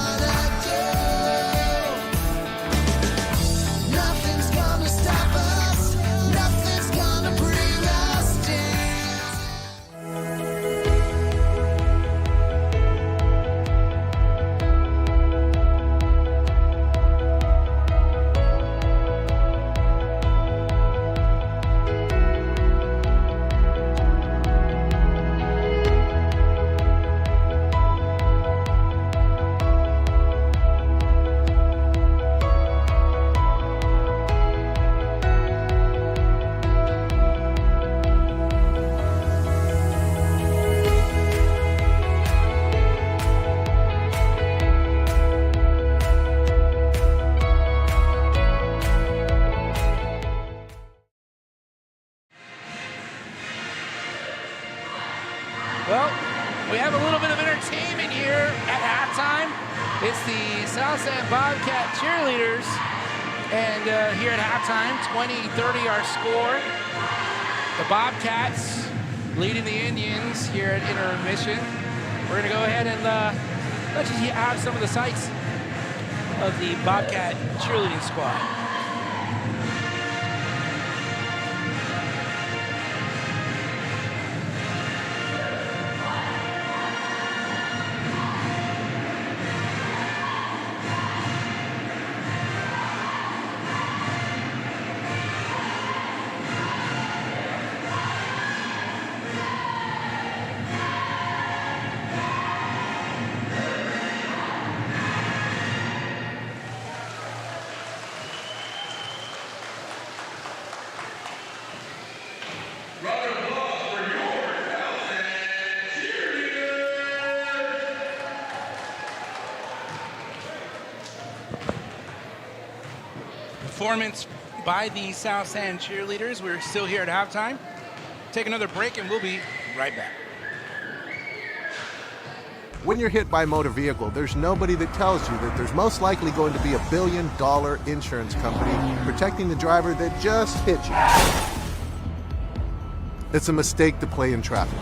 S9: It's the South San Bobcat cheerleaders. And here at halftime, 20-30 our score. The Bobcats leading the Indians here at intermission. We're going to go ahead and let you have some of the sights of the Bobcat cheerleading squad. Performance by the South San cheerleaders. We're still here at halftime. Take another break and we'll be right back.
S2: When you're hit by a motor vehicle, there's nobody that tells you that there's most likely going to be $1 billion insurance company protecting the driver that just hit you. It's a mistake to play in traffic,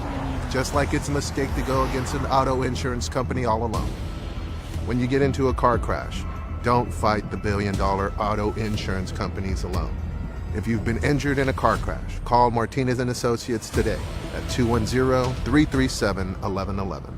S2: just like it's a mistake to go against an auto insurance company all alone. When you get into a car crash, don't fight the $1 billion auto insurance companies alone. If you've been injured in a car crash, call Martinez & Associates today at 210-337-1111.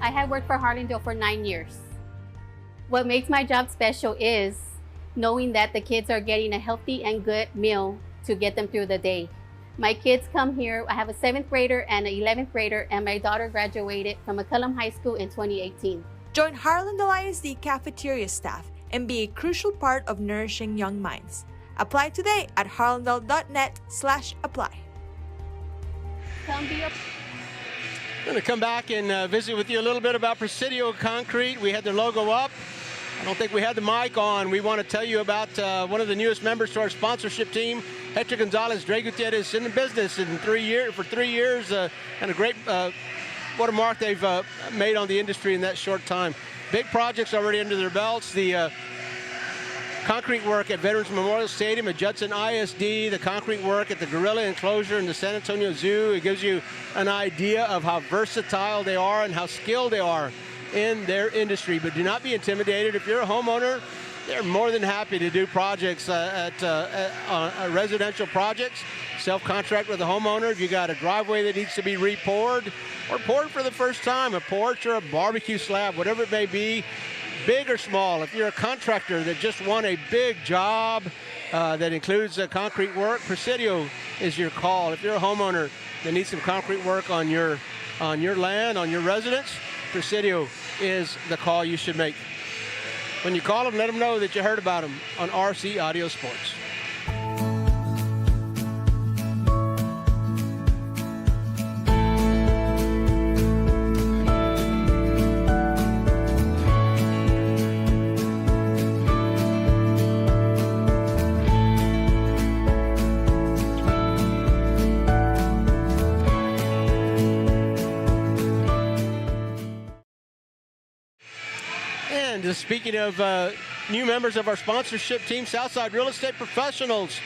S12: I have worked for Harlandale for 9 years. What makes my job special is knowing that the kids are getting a healthy and good meal to get them through the day. My kids come here. I have a 7th grader and an 11th grader, and my daughter graduated from McCullum High School in 2018.
S11: Join Harlandale ISD cafeteria staff and be a crucial part of nourishing young minds. Apply today at harlandale.net/apply.
S12: Come be a
S1: I'm going to come back and visit with you a little bit about Presidio Concrete. We had their logo up. I don't think we had the mic on. We want to tell you about one of the newest members to our sponsorship team, Hector Gonzalez. Dre Gutierrez in the business for 3 years, and a great what a mark they've made on the industry in that short time. Big projects already under their belts. The concrete work at Veterans Memorial Stadium at Judson ISD, the concrete work at the Gorilla Enclosure in the San Antonio Zoo. It gives you an idea of how versatile they are and how skilled they are in their industry. But do not be intimidated. If you're a homeowner, they're more than happy to do projects residential projects. Self-contract with a homeowner. If you got a driveway that needs to be re-poured or poured for the first time, a porch or a barbecue slab, whatever it may be, big or small. If you're a contractor that just won a big job that includes concrete work, Presidio is your call. If you're a homeowner that needs some concrete work on your land, on your residence, Presidio is the call you should make. When you call them, let them know that you heard about them on RC Audio Sports. speaking of new members of our sponsorship team, Southside Real Estate Professionals,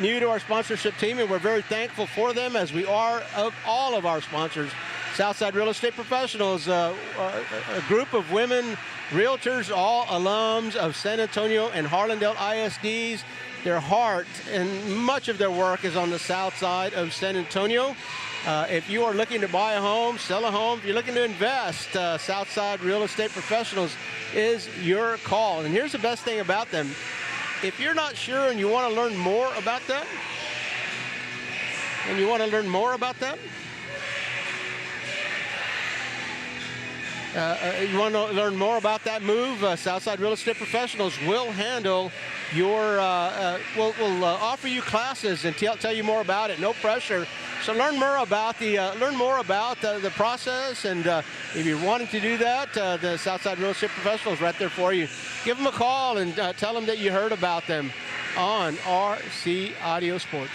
S1: new to our sponsorship team, and we're very thankful for them, as we are of all of our sponsors. Southside Real Estate Professionals, a group of women realtors, all alums of San Antonio and Harlandale ISDs. Their heart and much of their work is on the south side of San Antonio. If you are looking to buy a home, sell a home, if you're looking to invest, Southside Real Estate Professionals is your call. And here's the best thing about them. If you're not sure and you want to learn more about them, you want to learn more about that move, Southside Real Estate Professionals will handle your, will offer you classes and tell you more about it. No pressure. So learn more about the process, and if you're wanting to do that, the Southside Real Estate Professionals right there for you. Give them a call and tell them that you heard about them on RC Audio Sports.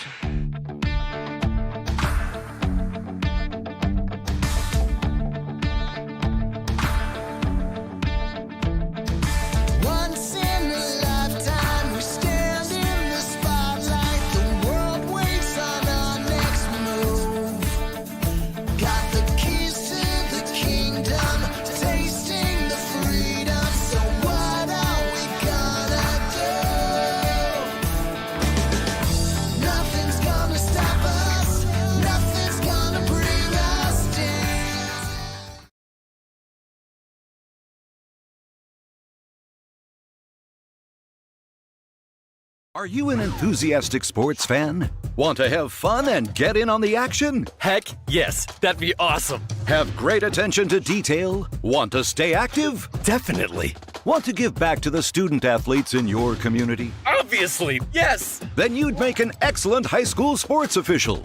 S6: Are you an enthusiastic sports fan? Want to have fun and get in on the action?
S7: Heck yes, that'd be awesome.
S6: Have great attention to detail? Want to stay active?
S7: Definitely.
S6: Want to give back to the student athletes in your community?
S7: Obviously, yes.
S6: Then you'd make an excellent high school sports official.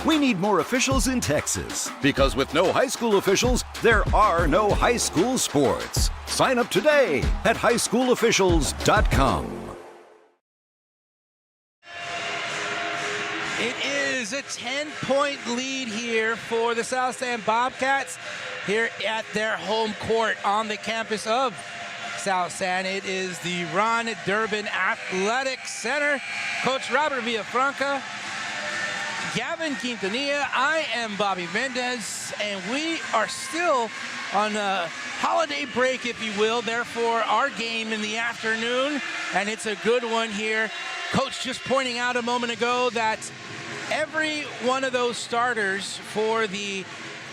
S6: We need more officials in Texas, because with no high school officials, there are no high school sports. Sign up today at highschoolofficials.com.
S9: It is a 10-point lead here for the South San Bobcats here at their home court on the campus of South San. It is the Ron Durbin Athletic Center. Coach Robert Villafranca, Gavin Quintanilla, I am Bobby Mendez, and we are still on a holiday break, if you will, therefore our game in the afternoon, and it's a good one here. Coach just pointing out a moment ago that every one of those starters for the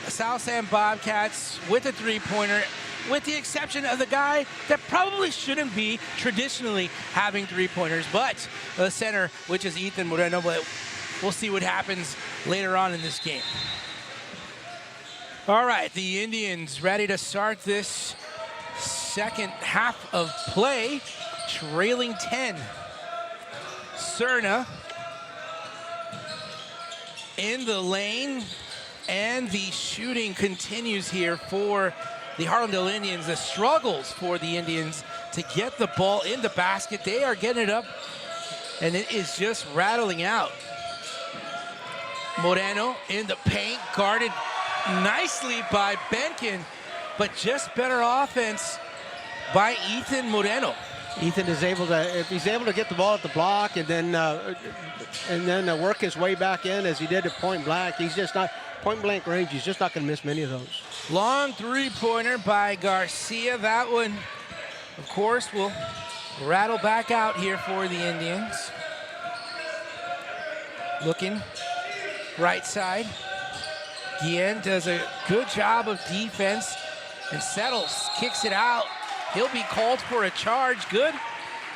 S9: South San Bobcats with a three-pointer, with the exception of the guy that probably shouldn't be traditionally having three-pointers, but the center, which is Ethan Moreno, but we'll see what happens later on in this game. All right, the Indians ready to start this second half of play, trailing 10. Cerna in the lane, and the shooting continues here for the Harlandale Indians. The struggles for the Indians to get the ball in the basket. They are getting it up, and it is just rattling out. Moreno in the paint, guarded nicely by Benkin, but just better offense by Ethan Moreno.
S1: Ethan is able to, if he's able to get the ball at the block and then work his way back in as he did at point blank, he's just not, point blank range, he's just not going to miss many of those.
S9: Long three-pointer by Garcia. That one, of course, will rattle back out here for the Indians. Looking right side. Guillen does a good job of defense and settles, kicks it out. He'll be called for a charge. Good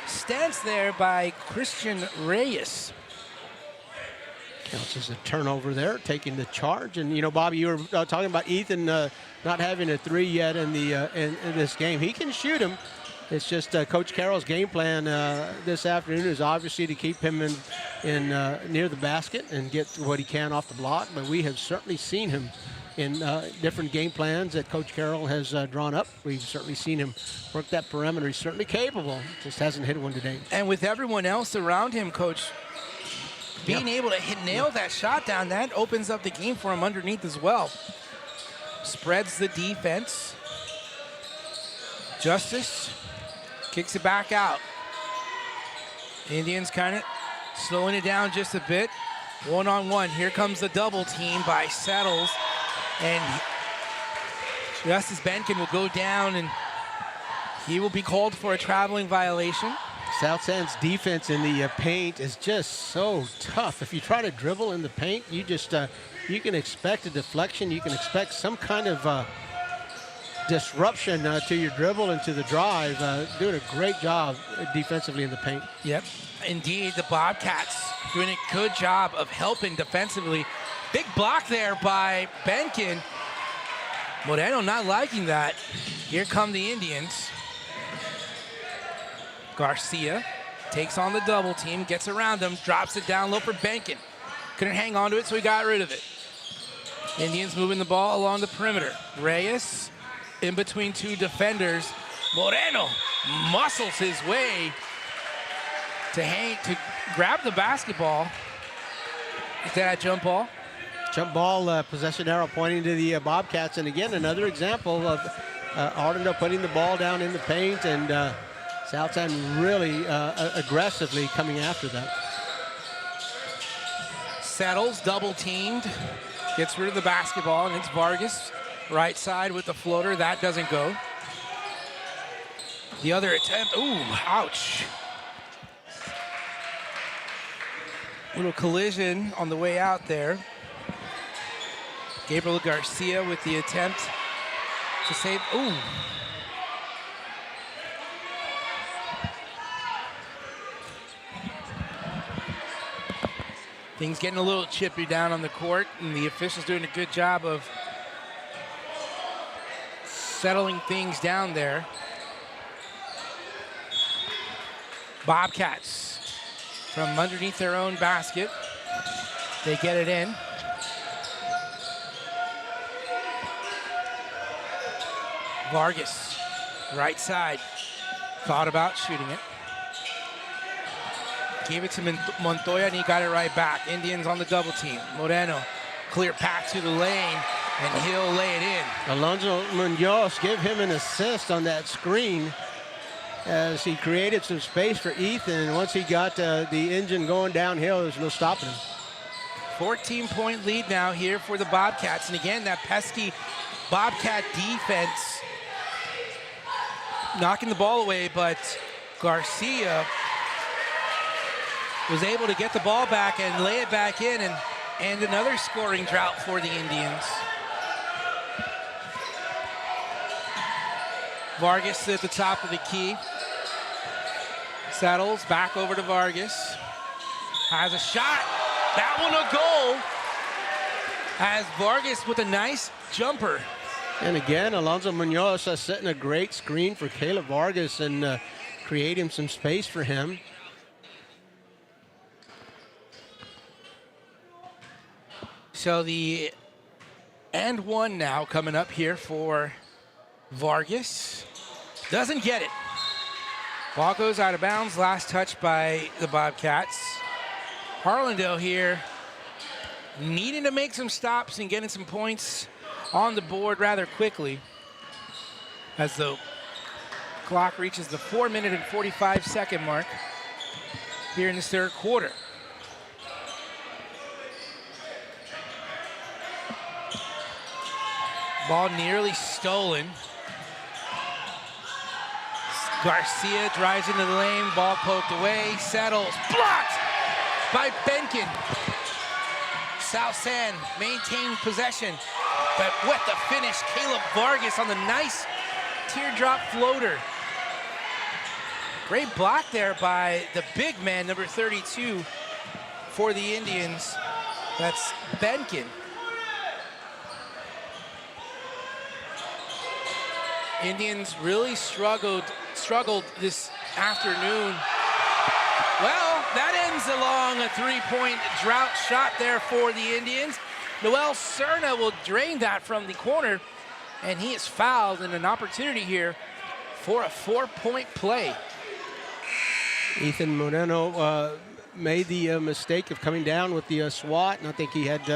S9: stance there by Christian Reyes.
S1: Counts as a turnover there, taking the charge. And, you know, Bobby, you were talking about Ethan not having a three yet in this game. He can shoot him. It's just Coach Carroll's game plan this afternoon is obviously to keep him in near the basket and get what he can off the block. But we have certainly seen him in different game plans that Coach Carroll has drawn up. We've certainly seen him work that perimeter. He's certainly capable, just hasn't hit one today.
S9: And with everyone else around him, Coach, being able to nail that shot down, that opens up the game for him underneath as well. Spreads the defense. Justice kicks it back out. Indians kind of slowing it down just a bit. One-on-one. Here comes the double team by Settles. And Justice Benkin will go down, and he will be called for a traveling violation.
S1: South Sands defense in the paint is just so tough. If you try to dribble in the paint, you just you can expect a deflection. You can expect some kind of disruption to your dribble and to the drive. Doing a great job defensively in the paint.
S9: Yep, indeed. The Bobcats doing a good job of helping defensively. Big block there by Benkin. Moreno not liking that. Here come the Indians. Garcia takes on the double team, gets around him, drops it down low for Benkin. Couldn't hang on to it, so he got rid of it. Indians moving the ball along the perimeter. Reyes in between two defenders. Moreno muscles his way to grab the basketball. Is that a jump ball?
S1: Jump ball, possession arrow pointing to the Bobcats. And again, another example of Harlandale putting the ball down in the paint and Southside really aggressively coming after that.
S9: Settles, double teamed, gets rid of the basketball, and it's Vargas, right side with the floater. That doesn't go. The other attempt, ooh, ouch. Little collision on the way out there. Gabriel Garcia with the attempt to save, ooh. Things getting a little chippy down on the court, and the officials doing a good job of settling things down there. Bobcats from underneath their own basket. They get it in. Vargas, right side, thought about shooting it. Gave it to Montoya, and he got it right back. Indians on the double team. Moreno, clear pass to the lane, and he'll lay it in.
S1: Alonso Munoz gave him an assist on that screen as he created some space for Ethan. And once he got the engine going downhill, there's no stopping him.
S9: 14-point lead now here for the Bobcats. And again, that pesky Bobcat defense knocking the ball away, but Garcia was able to get the ball back and lay it back in, and another scoring drought for the Indians. Vargas at the top of the key. Settles back over to Vargas. Has a shot. That one a goal. As Vargas with a nice jumper.
S1: And again, Alonso Munoz setting a great screen for Caleb Vargas and creating some space for him.
S9: So the and one now coming up here for Vargas. Doesn't get it. Ball goes out of bounds. Last touch by the Bobcats. Harlandale here needing to make some stops and getting some points on the board rather quickly as the clock reaches the 4-minute and 45-second mark here in this third quarter. Ball nearly stolen. Garcia drives into the lane, ball poked away, settles, blocked by Benkin. South San maintained possession, but with the finish, Caleb Vargas on the nice teardrop floater. Great block there by the big man, number 32 for the Indians. That's Benkin. Indians really struggled this afternoon. Well, that ends along a three-point drought shot there for the Indians. Noel Cerna will drain that from the corner, and he is fouled in an opportunity here for a 4-point play.
S1: Ethan Moreno made the mistake of coming down with the swat, and I think he had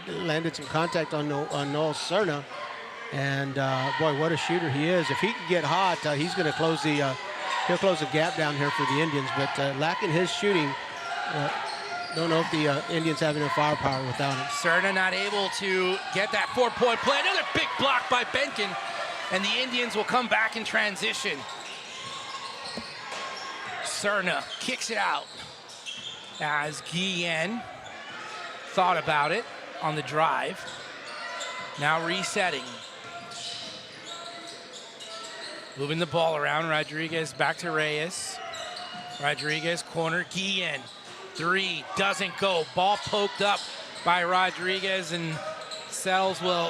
S1: landed some contact on Noel Cerna. And boy, what a shooter he is. If he can get hot, he's going to close the gap down here for the Indians. But lacking his shooting, don't know if the Indians have enough firepower without him.
S9: Cerna not able to get that 4-point play. Another big block by Benkin, and the Indians will come back in transition. Cerna kicks it out as Guillen thought about it on the drive. Now resetting. Moving the ball around. Rodriguez back to Reyes. Rodriguez corner. Guillen. 3 doesn't go. Ball poked up by Rodriguez, and Sells will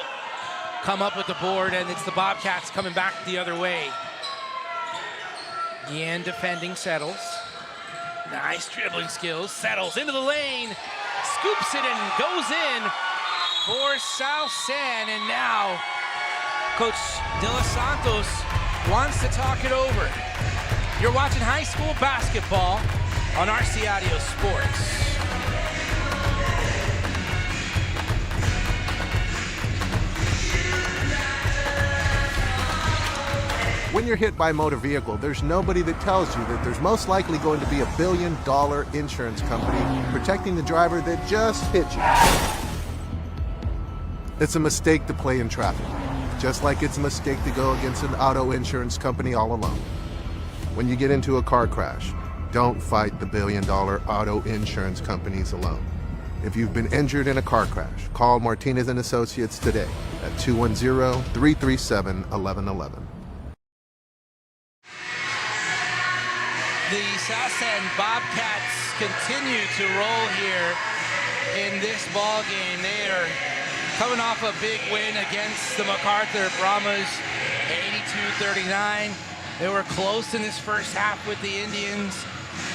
S9: come up with the board, and it's the Bobcats coming back the other way. Guillen defending, settles. Nice dribbling skills. Settles into the lane. Scoops it and goes in for South San. And now Coach De Los Santos wants to talk it over. You're watching high school basketball on RC Audio Sports.
S2: When you're hit by a motor vehicle, there's nobody that tells you that there's most likely going to be a $1 billion insurance company protecting the driver that just hit you. It's a mistake to play in traffic, just like it's a mistake to go against an auto insurance company all alone. When you get into a car crash, don't fight the $1 billion auto insurance companies alone. If you've been injured in a car crash, call Martinez and Associates today at 210-337-1111.
S9: The South San Bobcats continue to roll here in this ball game. They are coming off a big win against the MacArthur Brahmas, 82-39. They were close in this first half with the Indians,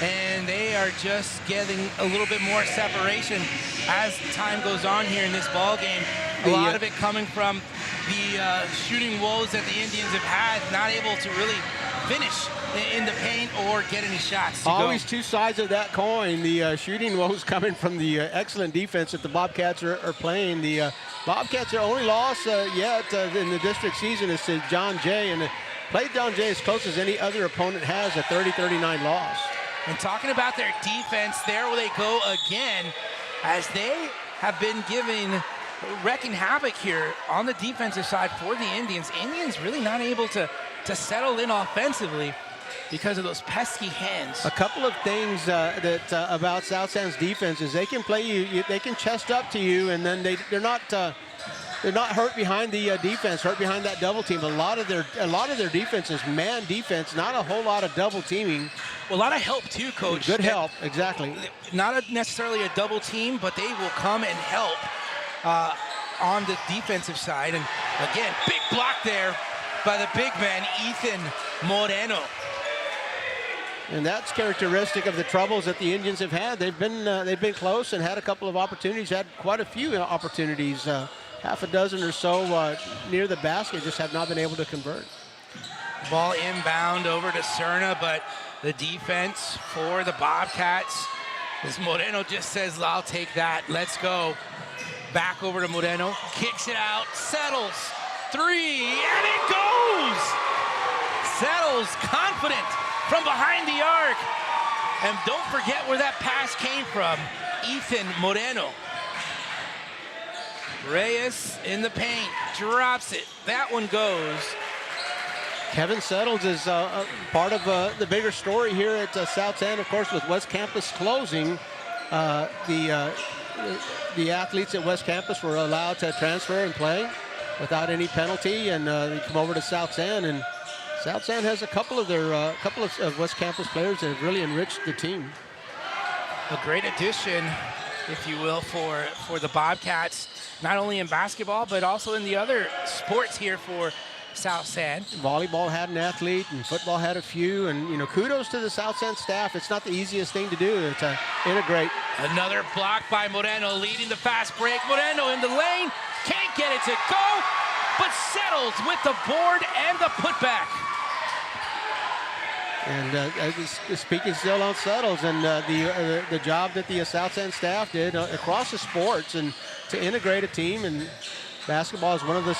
S9: and they are just getting a little bit more separation as time goes on here in this ball game. A lot of it coming from the shooting woes that the Indians have had, not able to really finish in the paint or get any shots.
S1: Always two sides of that coin. The shooting woes coming from the excellent defense that the Bobcats are playing. The Bobcats' are only loss yet in the district season is to John Jay, and played John Jay as close as any other opponent has, a 30-39 loss.
S9: And talking about their defense, there they go again, as they have been wrecking havoc here on the defensive side for the Indians. Indians really not able to settle in offensively because of those pesky hands.
S1: A couple of things about South San's defense is they can play you, they can chest up to you, and then they're not hurt behind the defense, hurt behind that double team. A lot of their defense is man defense, not a whole lot of double teaming.
S9: Well, a lot of help too, Coach.
S1: Good help, exactly.
S9: Not necessarily a double team, but they will come and help on the defensive side. And again, big block there by the big man, Ethan Moreno.
S1: And that's characteristic of the troubles that the Indians have had. They've been close and had a couple of opportunities, had quite a few opportunities, half a dozen or so near the basket, just have not been able to convert.
S9: Ball inbound over to Cerna, but the defense for the Bobcats, as Moreno just says, I'll take that, let's go. Back over to Moreno, kicks it out, settles, 3, and it goes! Settles, confident from behind the arc. And don't forget where that pass came from, Ethan Moreno. Reyes in the paint, drops it, that one goes.
S1: Kevin Settles is part of the bigger story here at South San, of course, with West Campus closing. The athletes at West Campus were allowed to transfer and play without any penalty, and they come over to South San, and South San has a couple of West Campus players that have really enriched the team.
S9: A great addition, if you will, for the Bobcats, not only in basketball, but also in the other sports here for South San.
S1: Volleyball had an athlete, and football had a few, and kudos to the South San staff. It's not the easiest thing to do to integrate.
S9: Another block by Moreno, leading the fast break. Moreno in the lane, can't get it to go, but settles with the board and the putback.
S1: And speaking still on Settles and the job that the South San staff did across the sports and to integrate a team, and basketball is one of the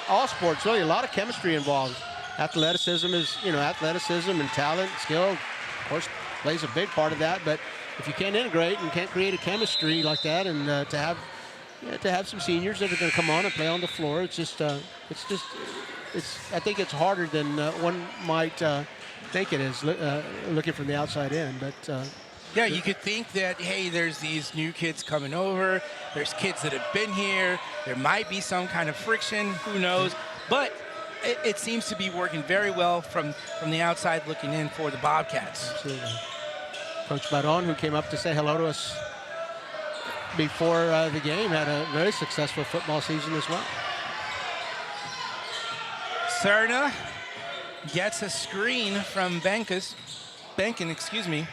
S1: all sports, really, a lot of chemistry involved. Athleticism and talent, skill, of course, plays a big part of that. But if you can't integrate and can't create a chemistry like that, and to have some seniors that are going to come on and play on the floor, I think it's harder than one might think it is looking from the outside in. But
S9: yeah, you could think that, hey, there's these new kids coming over. There's kids that have been here. There might be some kind of friction. Who knows? But it seems to be working very well from the outside looking in for the Bobcats.
S1: Absolutely. Coach Baron, who came up to say hello to us before the game, had a very successful football season as well.
S9: Serna gets a screen from Benkin, excuse me.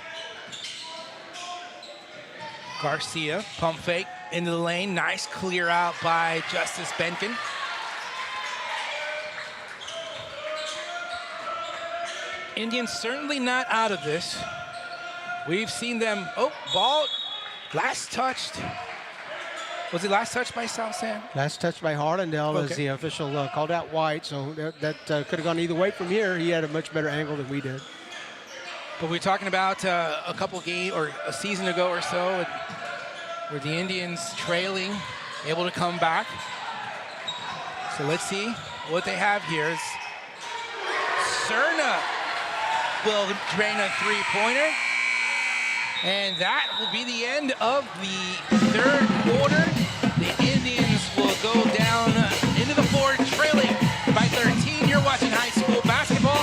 S9: Garcia, pump fake into the lane. Nice clear out by Justice Benkin. Indians certainly not out of this. We've seen them, ball, last touched. Was it last touched by South San?
S1: Last touch by Harlandale as the official called out White, so that could have gone either way from here. He had a much better angle than we did.
S9: But we're talking about a couple games or a season ago or so where the Indians trailing, able to come back. So let's see what they have here. Serna will drain a three-pointer. And that will be the end of the third quarter. The Indians will go down into the floor trailing by 13. You're watching high school basketball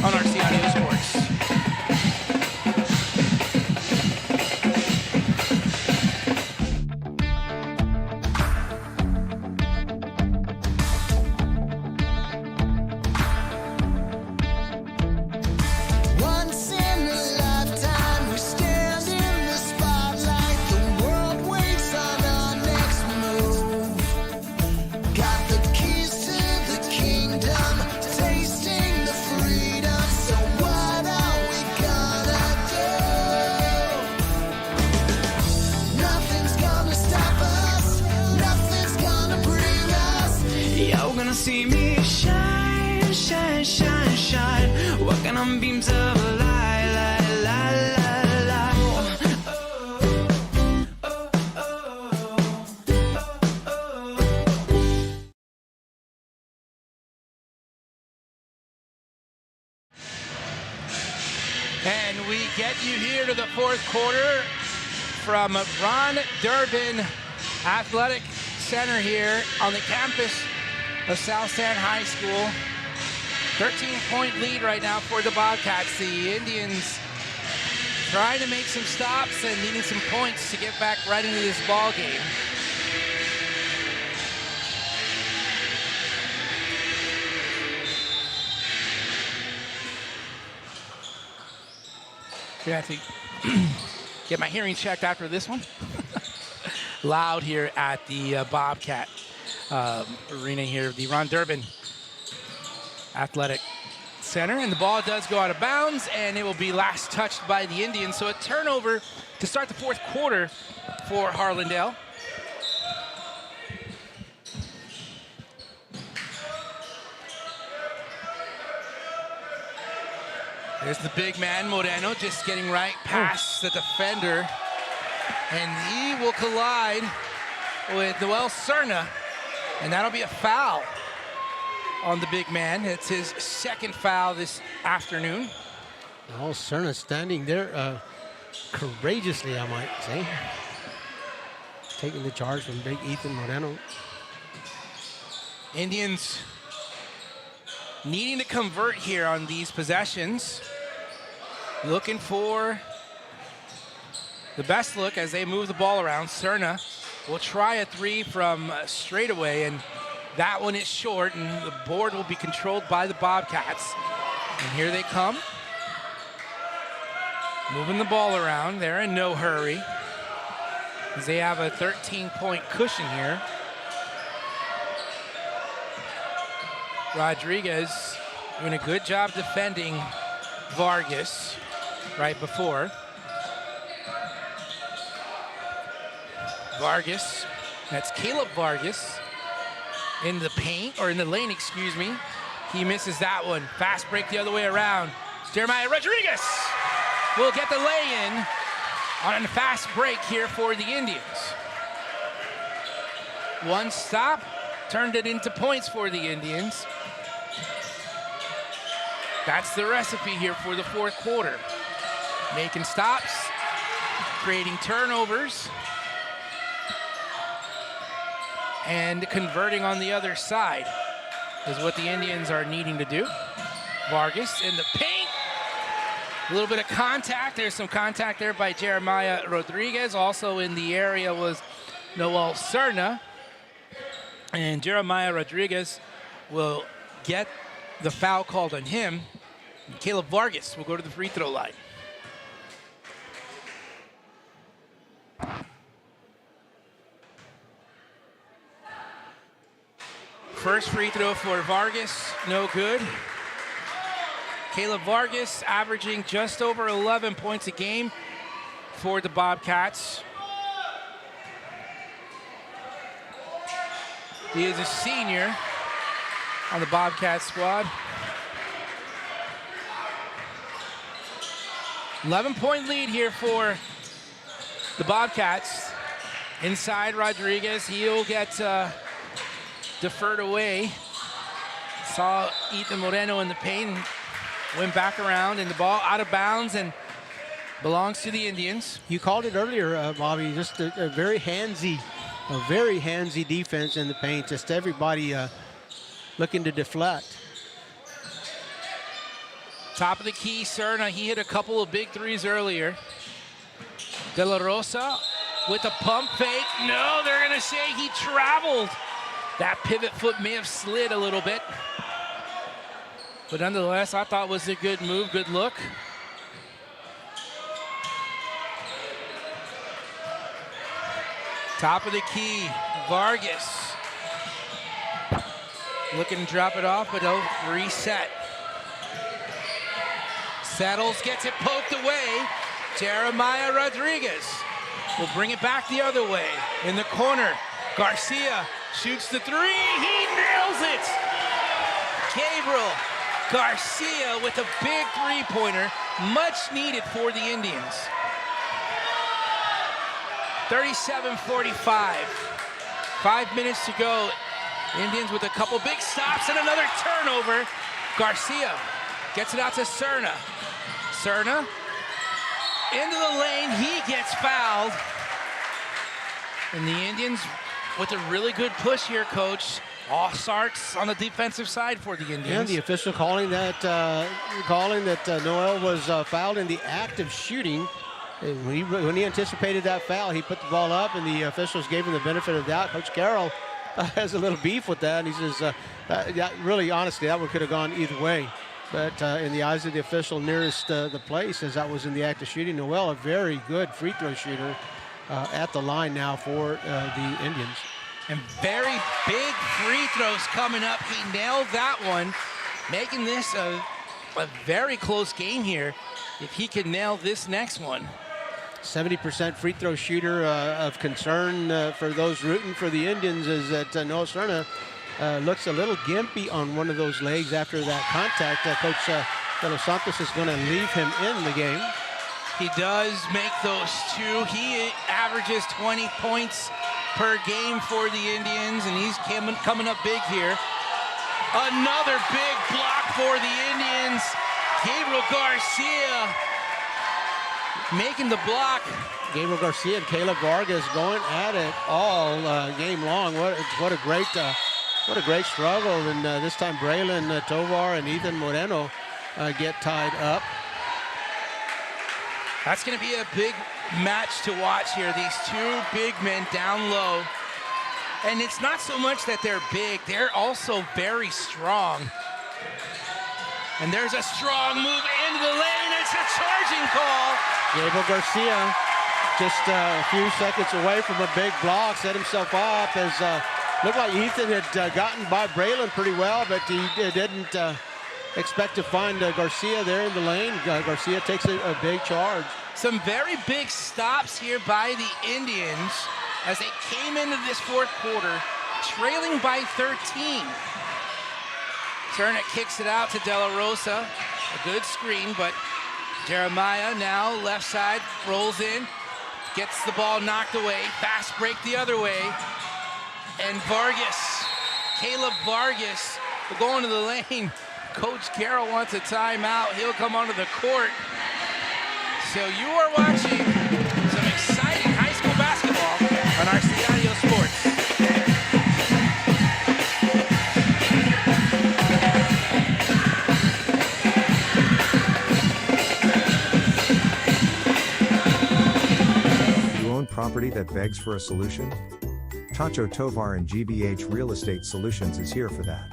S9: on RC Audio Sports.
S4: See me shine, shine, shine, shine. Walking on beams of light, light, light, light, light.
S9: And we get you here to the fourth quarter from Ron Durbin Athletic Center here on the campus of South San High School. 13-point lead right now for the Bobcats. The Indians trying to make some stops and needing some points to get back right into this ball game. Gonna have to get my hearing checked after this one. Loud here at the Bobcat arena here, the Ron Durbin Athletic Center. And the ball does go out of bounds, and it will be last touched by the Indians. So a turnover to start the fourth quarter for Harlandale. There's the big man, Moreno, just getting right past the defender. And he will collide with Noel Serna. And that'll be a foul on the big man. It's his second foul this afternoon.
S1: Oh, Serna standing there courageously, I might say. Taking the charge from big Ethan Moreno.
S9: Indians needing to convert here on these possessions. Looking for the best look as they move the ball around. Serna will try a three from straightaway, and that one is short, and the board will be controlled by the Bobcats. And here they come. Moving the ball around. They're in no hurry, as they have a 13-point cushion here. Rodriguez doing a good job defending Vargas right before. Vargas, that's Caleb Vargas, in the paint, or in the lane, excuse me. He misses that one. Fast break the other way around. Jeremiah Rodriguez will get the lay-in on a fast break here for the Indians. One stop, turned it into points for the Indians. That's the recipe here for the fourth quarter. Making stops, creating turnovers, and converting on the other side is what the Indians are needing to do. Vargas in the paint. A little bit of contact. There's some contact there by Jeremiah Rodriguez. Also in the area was Noel Cerna. And Jeremiah Rodriguez will get the foul called on him. And Caleb Vargas will go to the free throw line. First free throw for Vargas, no good. Caleb Vargas averaging just over 11 points a game for the Bobcats. He is a senior on the Bobcat squad. 11-point lead here for the Bobcats. Inside Rodriguez, he'll get deferred away. Saw Ethan Moreno in the paint, went back around, and the ball out of bounds and belongs to the Indians.
S1: You called it earlier, Bobby, just a very handsy defense in the paint. Just everybody looking to deflect.
S9: Top of the key, Cerna, he hit a couple of big threes earlier. De La Rosa with a pump fake. No, they're gonna say he traveled. That pivot foot may have slid a little bit. But nonetheless, I thought it was a good move, good look. Top of the key, Vargas. Looking to drop it off, but no, reset. Settles, gets it poked away. Jeremiah Rodriguez will bring it back the other way. In the corner, Garcia shoots the three, he nails it! Gabriel Garcia with a big three-pointer, much needed for the Indians. 37-45, 5 minutes to go. Indians with a couple big stops and another turnover. Garcia gets it out to Cerna. Cerna into the lane, he gets fouled. And the Indians with a really good push here, Coach. All starts on the defensive side for the Indians.
S1: And the official calling that Noel was fouled in the act of shooting. And when he anticipated that foul, he put the ball up, and the officials gave him the benefit of the doubt. Coach Carroll has a little beef with that, and he says, really, honestly, that one could have gone either way. But in the eyes of the official nearest the play, says that was in the act of shooting. Noel, a very good free throw shooter at the line now for the Indians.
S9: And very big free throws coming up. He nailed that one, making this a very close game here. If he can nail this next one.
S1: 70% free throw shooter of concern for those rooting for the Indians is that Noel Cerna looks a little gimpy on one of those legs after that contact. Coach De Los Santos is going to leave him in the game.
S9: He does make those two. He averages 20 points per game for the Indians, and he's coming up big here. Another big block for the Indians. Gabriel Garcia making the block.
S1: Gabriel Garcia and Caleb Vargas going at it all game long. What a great struggle. And this time Braylon Tovar and Ethan Moreno get tied up.
S9: That's going to be a big match to watch here. These two big men down low. And it's not so much that they're big, they're also very strong. And there's a strong move into the lane. It's a charging call.
S1: Gabriel Garcia just a few seconds away from a big block, set himself up. As looked like Ethan had gotten by Braylon pretty well, but he didn't expect to find Garcia there in the lane. Garcia takes a big charge.
S9: Some very big stops here by the Indians as they came into this fourth quarter trailing by 13. Serna kicks it out to De La Rosa. A good screen, but Jeremiah now left side, rolls in, gets the ball knocked away. Fast break the other way. And Vargas, Caleb Vargas, going to the lane. Coach Carroll wants a timeout. He'll come onto the court. So you are watching some exciting high school basketball on our Stadio Sports.
S3: You own property that begs for a solution? Tacho Tovar and GBH Real Estate Solutions is here for that.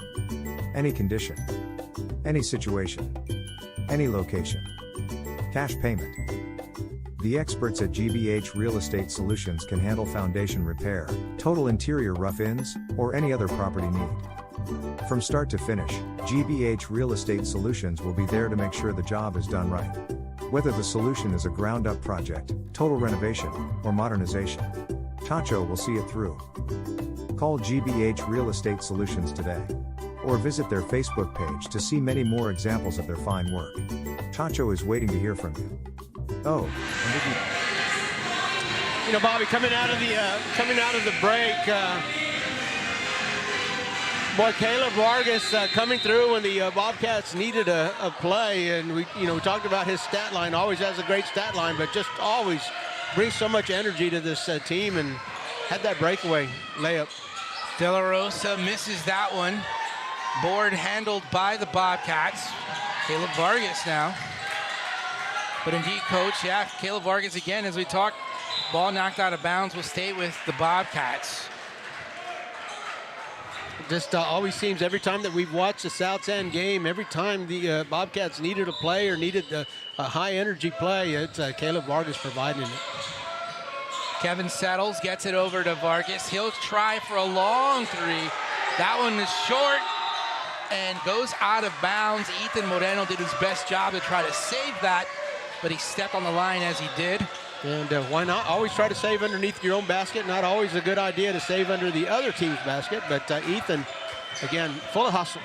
S3: Any condition, any situation, any location. Cash payment. The experts at GBH Real Estate Solutions can handle foundation repair, total interior rough-ins, or any other property need. From start to finish, GBH Real Estate Solutions will be there to make sure the job is done right. Whether the solution is a ground-up project, total renovation, or modernization, Tacho will see it through. Call GBH Real Estate Solutions today, or visit their Facebook page to see many more examples of their fine work. Tacho is waiting to hear from you. Oh,
S1: You know, Bobby, coming out of the break, boy, Caleb Vargas coming through when the Bobcats needed a play, and we talked about his stat line. Always has a great stat line, but just always brings so much energy to this team, and had that breakaway layup.
S9: De La Rosa misses that one. Board handled by the Bobcats. Caleb Vargas now. But indeed, Coach, yeah, Caleb Vargas again, as we talked, ball knocked out of bounds, will stay with the Bobcats.
S1: Just always seems every time that we've watched the South End game, every time the Bobcats needed a play or needed a high-energy play, it's Caleb Vargas providing it.
S9: Kevin Settles gets it over to Vargas. He'll try for a long three. That one is short and goes out of bounds. Ethan Moreno did his best job to try to save that, but he stepped on the line as he did.
S1: And why not? Always try to save underneath your own basket. Not always a good idea to save under the other team's basket, but Ethan, again, full of hustle.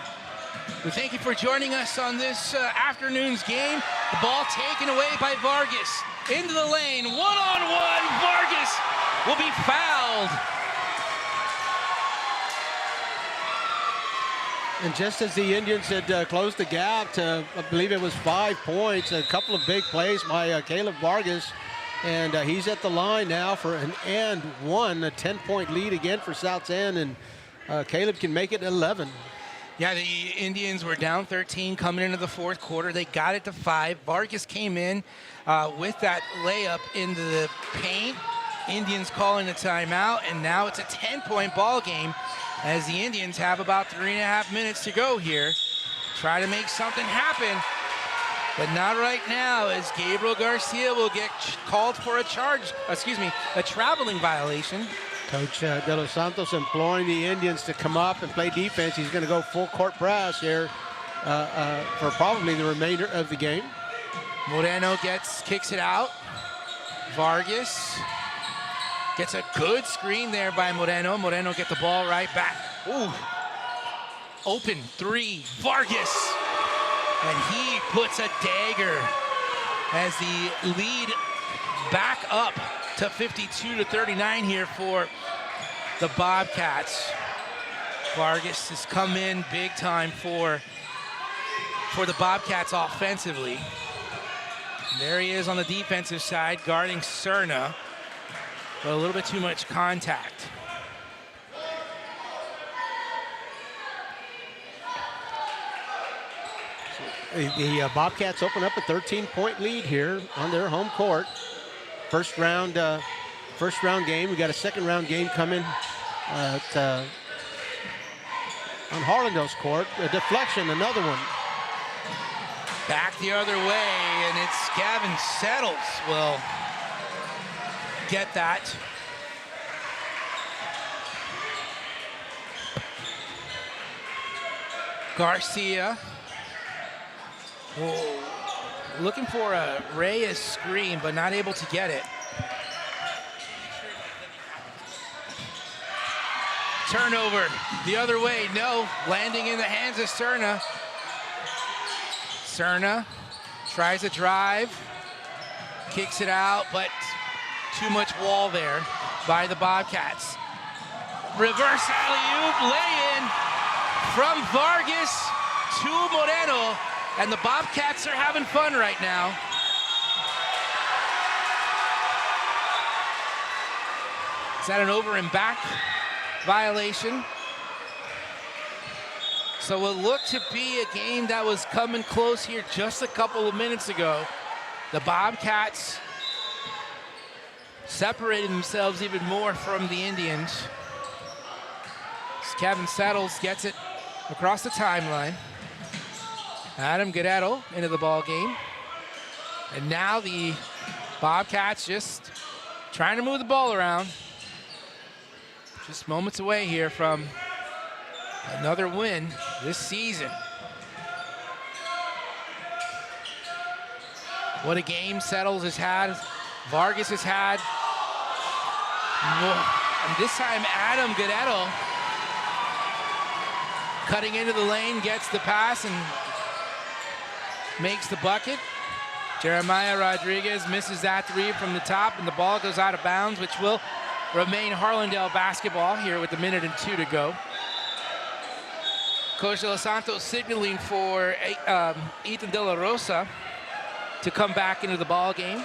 S9: We thank you for joining us on this afternoon's game. The ball taken away by Vargas. Into the lane, one-on-one, Vargas will be fouled.
S1: And just as the Indians had closed the gap to, I believe it was 5 points, a couple of big plays by Caleb Vargas, and he's at the line now for an and one, a 10-point lead again for South End, and Caleb can make it 11.
S9: Yeah, the Indians were down 13 coming into the fourth quarter. They got it to 5. Vargas came in with that layup into the paint. Indians calling a timeout, and now it's a 10-point ball game as the Indians have about 3.5 minutes to go here. Try to make something happen, but not right now, as Gabriel Garcia will get called for a traveling violation.
S1: Coach De Los Santos imploring the Indians to come up and play defense. He's going to go full court press here for probably the remainder of the game.
S9: Moreno kicks it out. Vargas gets a good screen there by Moreno. Moreno get the ball right back. Ooh. Open three, Vargas. And he puts a dagger as the lead back up to 52-39 here for the Bobcats. Vargas has come in big time for the Bobcats offensively. There he is on the defensive side, guarding Serna, but a little bit too much contact.
S1: The Bobcats open up a 13-point lead here on their home court. First round game. We got a second round game coming on Harlandale's court. A deflection, another one.
S9: Back the other way, and it's Gavin Settles will get that. Garcia. Whoa. Looking for a Reyes screen, but not able to get it. Turnover the other way. No, landing in the hands of Cerna. Cerna tries a drive, kicks it out, but too much wall there by the Bobcats. Reverse alley-oop lay-in from Vargas to Moreno, and the Bobcats are having fun right now. Is that an over and back violation? So it looked to be a game that was coming close here just a couple of minutes ago. The Bobcats separated themselves even more from the Indians. Kevin Settles gets it across the timeline. Adam Guerrero into the ball game. And now the Bobcats just trying to move the ball around. Just moments away here from another win this season. What a game Settles has had, Vargas has had. And this time Adam Guerrero cutting into the lane, gets the pass and makes the bucket. Jeremiah Rodriguez misses that three from the top, and the ball goes out of bounds, which will remain Harlandale basketball here with 1:02 to go. Coach De Los Santos signaling for Ethan De La Rosa to come back into the ball game.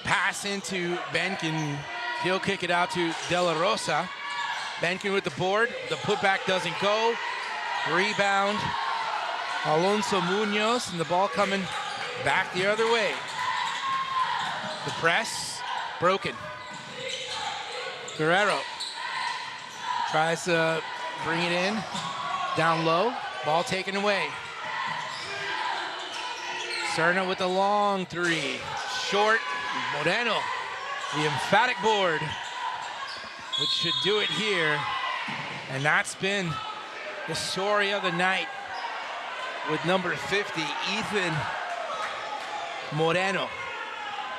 S9: Pass into Benkin. He'll kick it out to De La Rosa. Benkin with the board. The putback doesn't go. Rebound. Alonso Munoz, and the ball coming back the other way. The press broken. Guerrero tries to bring it in. Down low. Ball taken away. Cerna with the long three. Short. Moreno, the emphatic board, which should do it here. And that's been the story of the night with number 50, Ethan Moreno.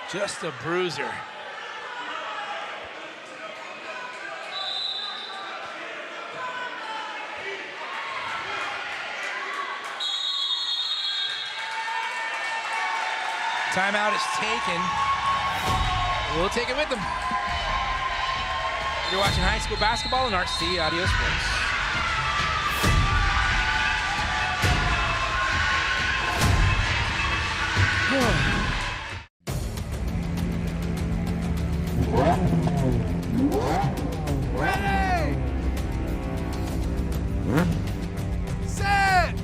S9: Just a bruiser. Timeout is taken. We'll take it with them. You're watching high school basketball on RC Audio Sports.
S2: Ready! Set!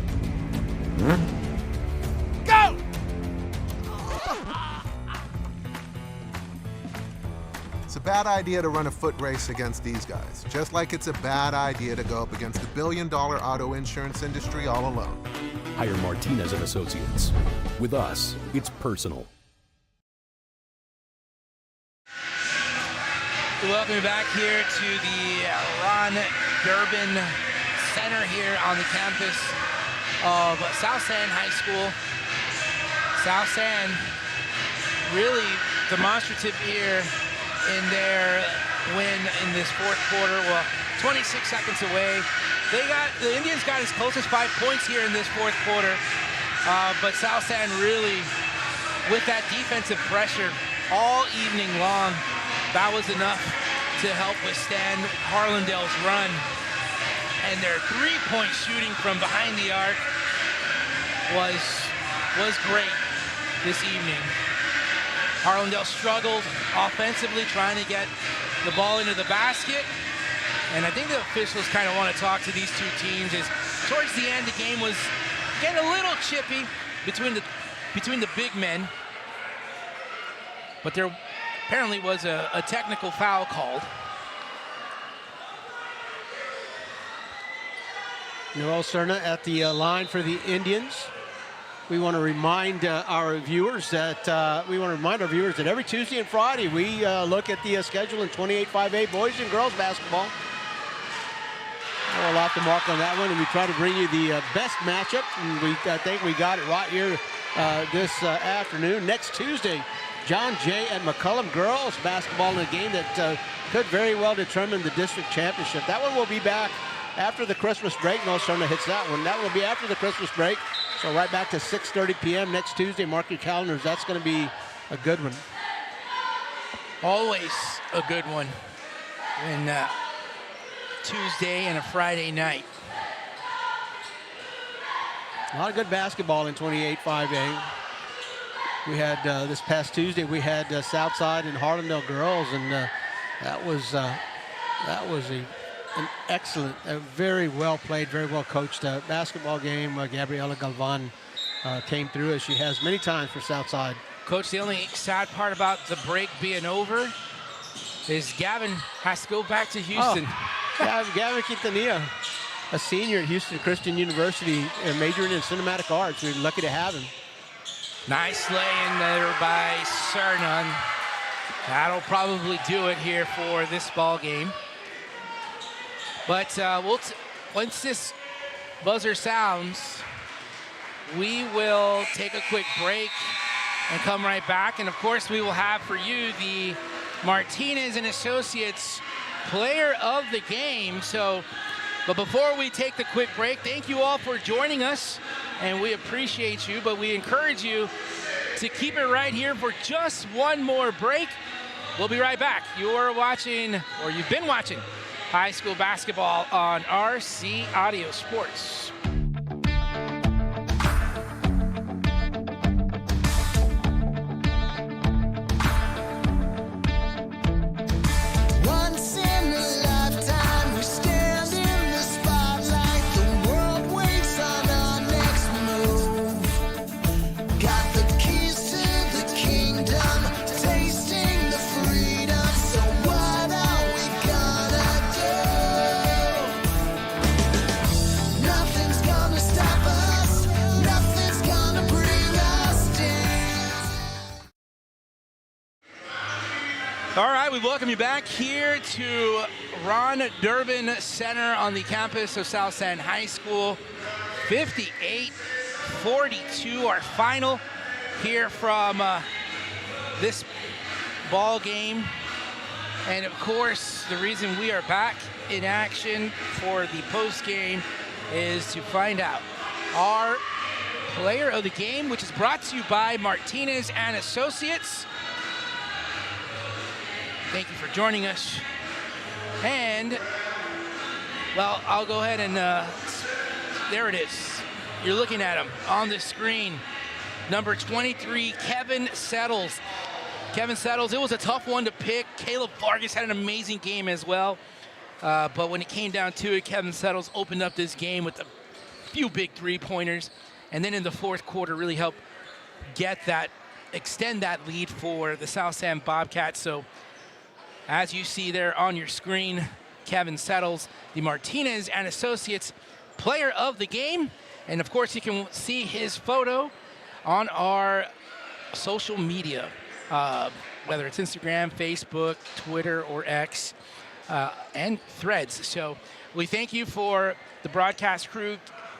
S2: Go! It's a bad idea to run a foot race against these guys, just like it's a bad idea to go up against the billion-dollar auto insurance industry all alone.
S5: Hire Martinez and Associates. With us, it's personal.
S9: Welcome back here to the Ron Durbin Center here on the campus of South San High School. South San really demonstrative here in their win in this fourth quarter. Well, 26 seconds away. The Indians got as close as 5 points here in this fourth quarter. But South San really, with that defensive pressure all evening long, that was enough to help withstand Harlandale's run. And their three-point shooting from behind the arc was great this evening. Harlandale struggled offensively, trying to get the ball into the basket. And I think the officials kind of want to talk to these two teams. As towards the end, the game was getting a little chippy between the big men. But there apparently was a technical foul called.
S1: Noel Cerna at the line for the Indians. We want to remind our viewers that every Tuesday and Friday we look at the schedule in 28-5A boys and girls basketball. Well, off the mark on that one, and we try to bring you the best matchup, and I think we got it right here this afternoon. Next Tuesday, John Jay and McCullum girls basketball in a game that could very well determine the district championship. That one will be back after the Christmas break. No Serna hits that one. That will be after the Christmas break. So right back to 6:30 p.m. next Tuesday. Mark your calendars. That's going to be a good one.
S9: Always a good one. And Tuesday and a Friday night.
S1: A lot of good basketball in 28-5A. We had this past Tuesday, we had Southside and Harlandale girls, and that was an excellent, very well played, very well coached basketball game. Gabriela Galvan came through, as she has many times for Southside.
S9: Coach, the only sad part about the break being over is Gavin has to go back to Houston.
S1: Oh, Gavin Quintanilla, a senior at Houston Christian University, majoring in cinematic arts. We're lucky to have him.
S9: Nice lay in there by Cernan. That'll probably do it here for this ball game. But once this buzzer sounds, we will take a quick break and come right back. And of course, we will have for you the Martinez and Associates Player of the Game. But before we take the quick break, thank you all for joining us, and we appreciate you, but we encourage you to keep it right here for just one more break. We'll be right back. You're watching, or you've been watching, high school basketball on RC Audio Sports. All right, we welcome you back here to Ron Durbin Center on the campus of South San High School. 58-42, our final here from this ball game. And of course, the reason we are back in action for the post game is to find out our player of the game, which is brought to you by Martinez and Associates. Thank you for joining us. And, well, I'll go ahead and, there it is. You're looking at him on the screen. Number 23, Kevin Settles. Kevin Settles, it was a tough one to pick. Caleb Vargas had an amazing game as well. But when it came down to it, Kevin Settles opened up this game with a few big three-pointers. And then in the fourth quarter really helped extend that lead for the South San Bobcats. So, as you see there on your screen, Kevin Settles, the Martinez and Associates Player of the Game. And of course, you can see his photo on our social media, whether it's Instagram, Facebook, Twitter, or X, and Threads. So we thank you for the broadcast crew,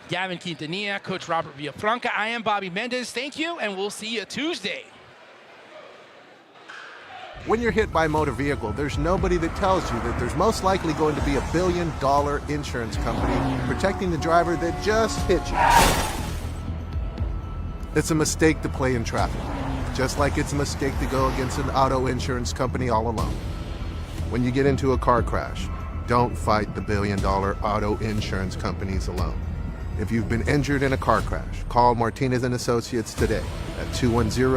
S9: Gavin Quintanilla, Coach Robert Villafranca. I am Bobby Mendez. Thank you, and we'll see you Tuesday.
S2: When you're hit by a motor vehicle, there's nobody that tells you that there's most likely going to be $1 billion insurance company protecting the driver that just hit you. It's a mistake to play in traffic, just like it's a mistake to go against an auto insurance company all alone. When you get into a car crash, don't fight the $1 billion auto insurance companies alone. If you've been injured in a car crash, call Martinez and Associates today at 210